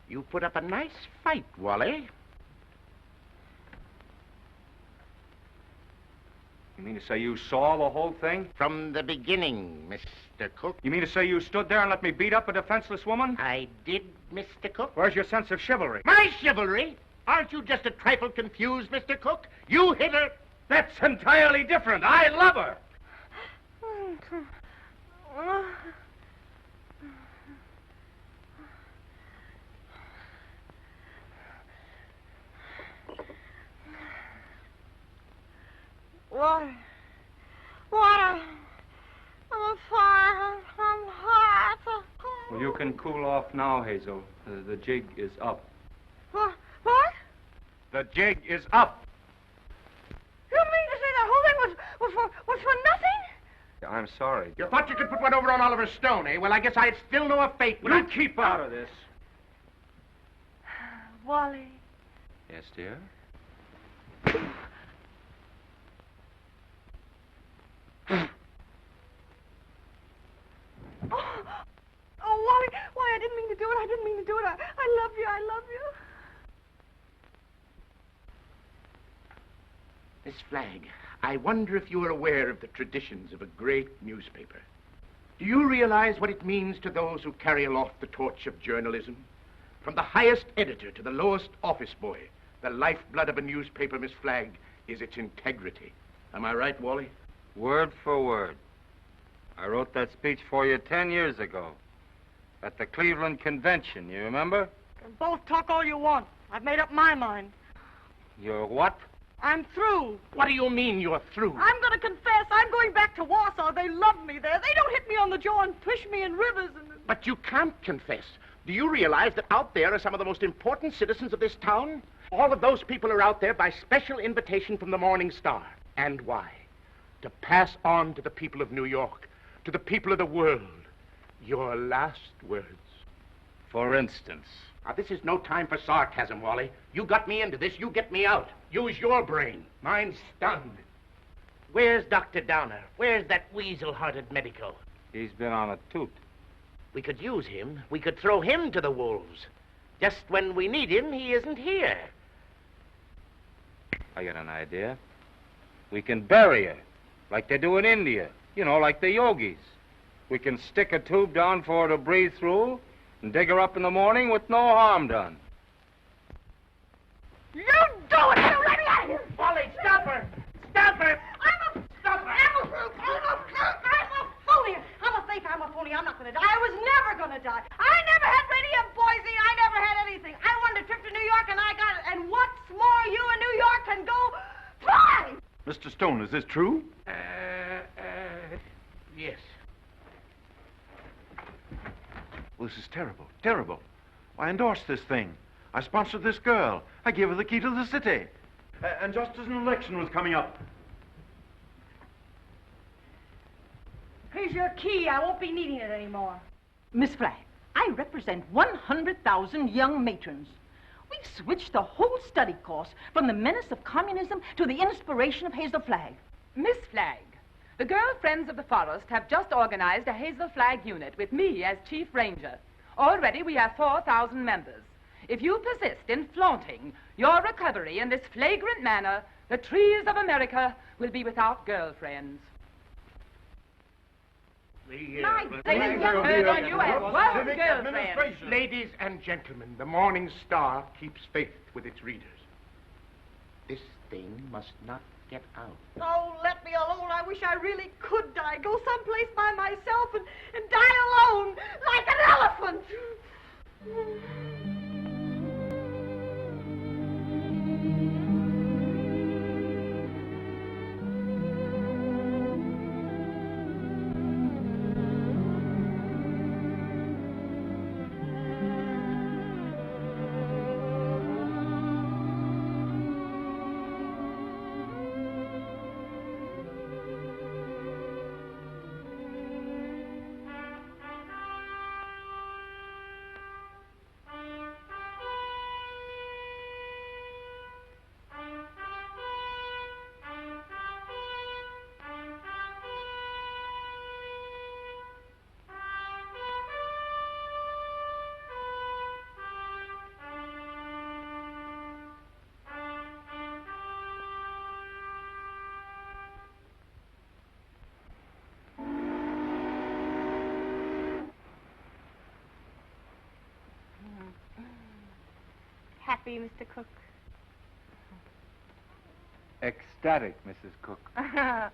You put up a nice fight, Wally. You mean to say you saw the whole thing? From the beginning, Mr. Cook. You mean to say you stood there and let me beat up a defenseless woman? I did, Mr. Cook. Where's your sense of chivalry? My chivalry? Aren't you just a trifle confused, Mr. Cook? You hit her. That's entirely different. I love her. Water. I'm on fire. I'm hot. Well, you can cool off now, Hazel. The jig is up. What? The jig is up. You mean to say the whole thing was for nothing? I'm sorry. You thought you could put one over on Oliver Stone, eh? Well, I guess I'd still know a fate. You keep out of this. Wally. Yes, dear? Oh, Wally, I didn't mean to do it. I love you. Miss Flagg, I wonder if you are aware of the traditions of a great newspaper. Do you realize what it means to those who carry aloft the torch of journalism? From the highest editor to the lowest office boy, the lifeblood of a newspaper, Miss Flagg, is its integrity. Am I right, Wally? Word for word. I wrote that speech for you 10 years ago at the Cleveland Convention, you remember? You can both talk all you want. I've made up my mind. You're what? I'm through. What do you mean you're through? I'm going to confess. I'm going back to Warsaw. They love me there. They don't hit me on the jaw and push me in rivers and... But you can't confess. Do you realize that out there are some of the most important citizens of this town? All of those people are out there by special invitation from the Morning Star. And why? To pass on to the people of New York, to the people of the world, your last words. For instance? Now, this is no time for sarcasm, Wally. You got me into this, you get me out. Use your brain. Mine's stunned. Where's Dr. Downer? Where's that weasel-hearted medico? He's been on a toot. We could use him. We could throw him to the wolves. Just when we need him, he isn't here. I got an idea. We can bury her, like they do in India. You know, like the yogis. We can stick a tube down for her to breathe through and dig her up in the morning with no harm done. You do it! You let me out of here! Wally, stop her! Stop her! I'm a fake. I'm a phony. I'm not going to die. I was never going to die. I never had radium poisoning. I never had anything. I wanted a trip to New York, and I got it. And what's more, you in New York can go fly! Mr. Stone, is this true? Yes. Well, this is terrible, terrible. I endorsed this thing. I sponsored this girl. I gave her the key to the city. And just as an election was coming up. Here's your key. I won't be needing it anymore. Miss Flagg, I represent 100,000 young matrons. We've switched the whole study course from the menace of communism to the inspiration of Hazel Flagg. Miss Flagg, the Girl Friends of the Forest have just organized a Hazel Flag unit with me as Chief Ranger. Already we have 4,000 members. If you persist in flaunting your recovery in this flagrant manner, the trees of America will be without girlfriends. Ladies and gentlemen, the Morning Star keeps faith with its readers. This thing must not get out. Oh, let me alone. I wish I really could die. Go someplace by myself and die alone, like an elephant. Happy, Mr. Cook? Ecstatic, Mrs. Cook. I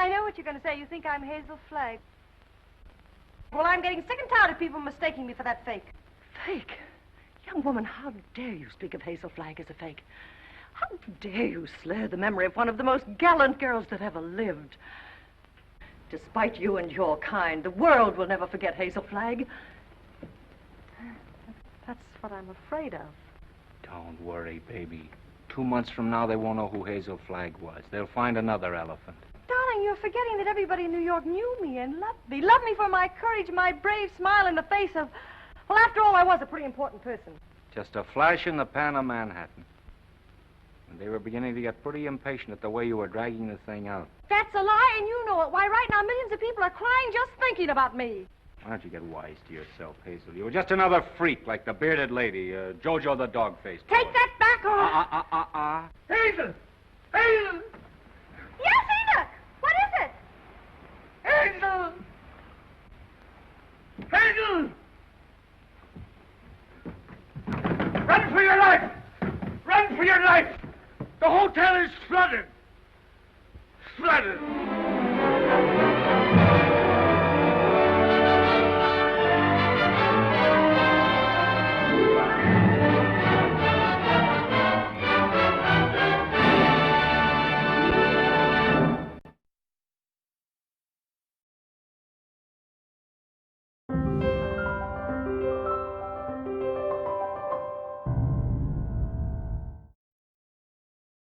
know what you're going to say. You think I'm Hazel Flagg. Well, I'm getting sick and tired of people mistaking me for that fake. Fake? Young woman, how dare you speak of Hazel Flagg as a fake? How dare you slur the memory of one of the most gallant girls that ever lived? Despite you and your kind, the world will never forget Hazel Flagg. That's what I'm afraid of. Don't worry, baby. 2 months from now, they won't know who Hazel Flagg was. They'll find another elephant. Darling, you're forgetting that everybody in New York knew me and loved me. Loved me for my courage, my brave smile in the face of... Well, after all, I was a pretty important person. Just a flash in the pan of Manhattan. And they were beginning to get pretty impatient at the way you were dragging the thing out. That's a lie, and you know it. Why, right now, millions of people are crying just thinking about me. Why don't you get wise to yourself, Hazel? You were just another freak like the bearded lady, Jojo the dog-faced boy. Take that back, or... Hazel! Hazel! Yes, Enoch! What is it? Hazel! Hazel! Run for your life! Run for your life! The hotel is flooded! Flooded!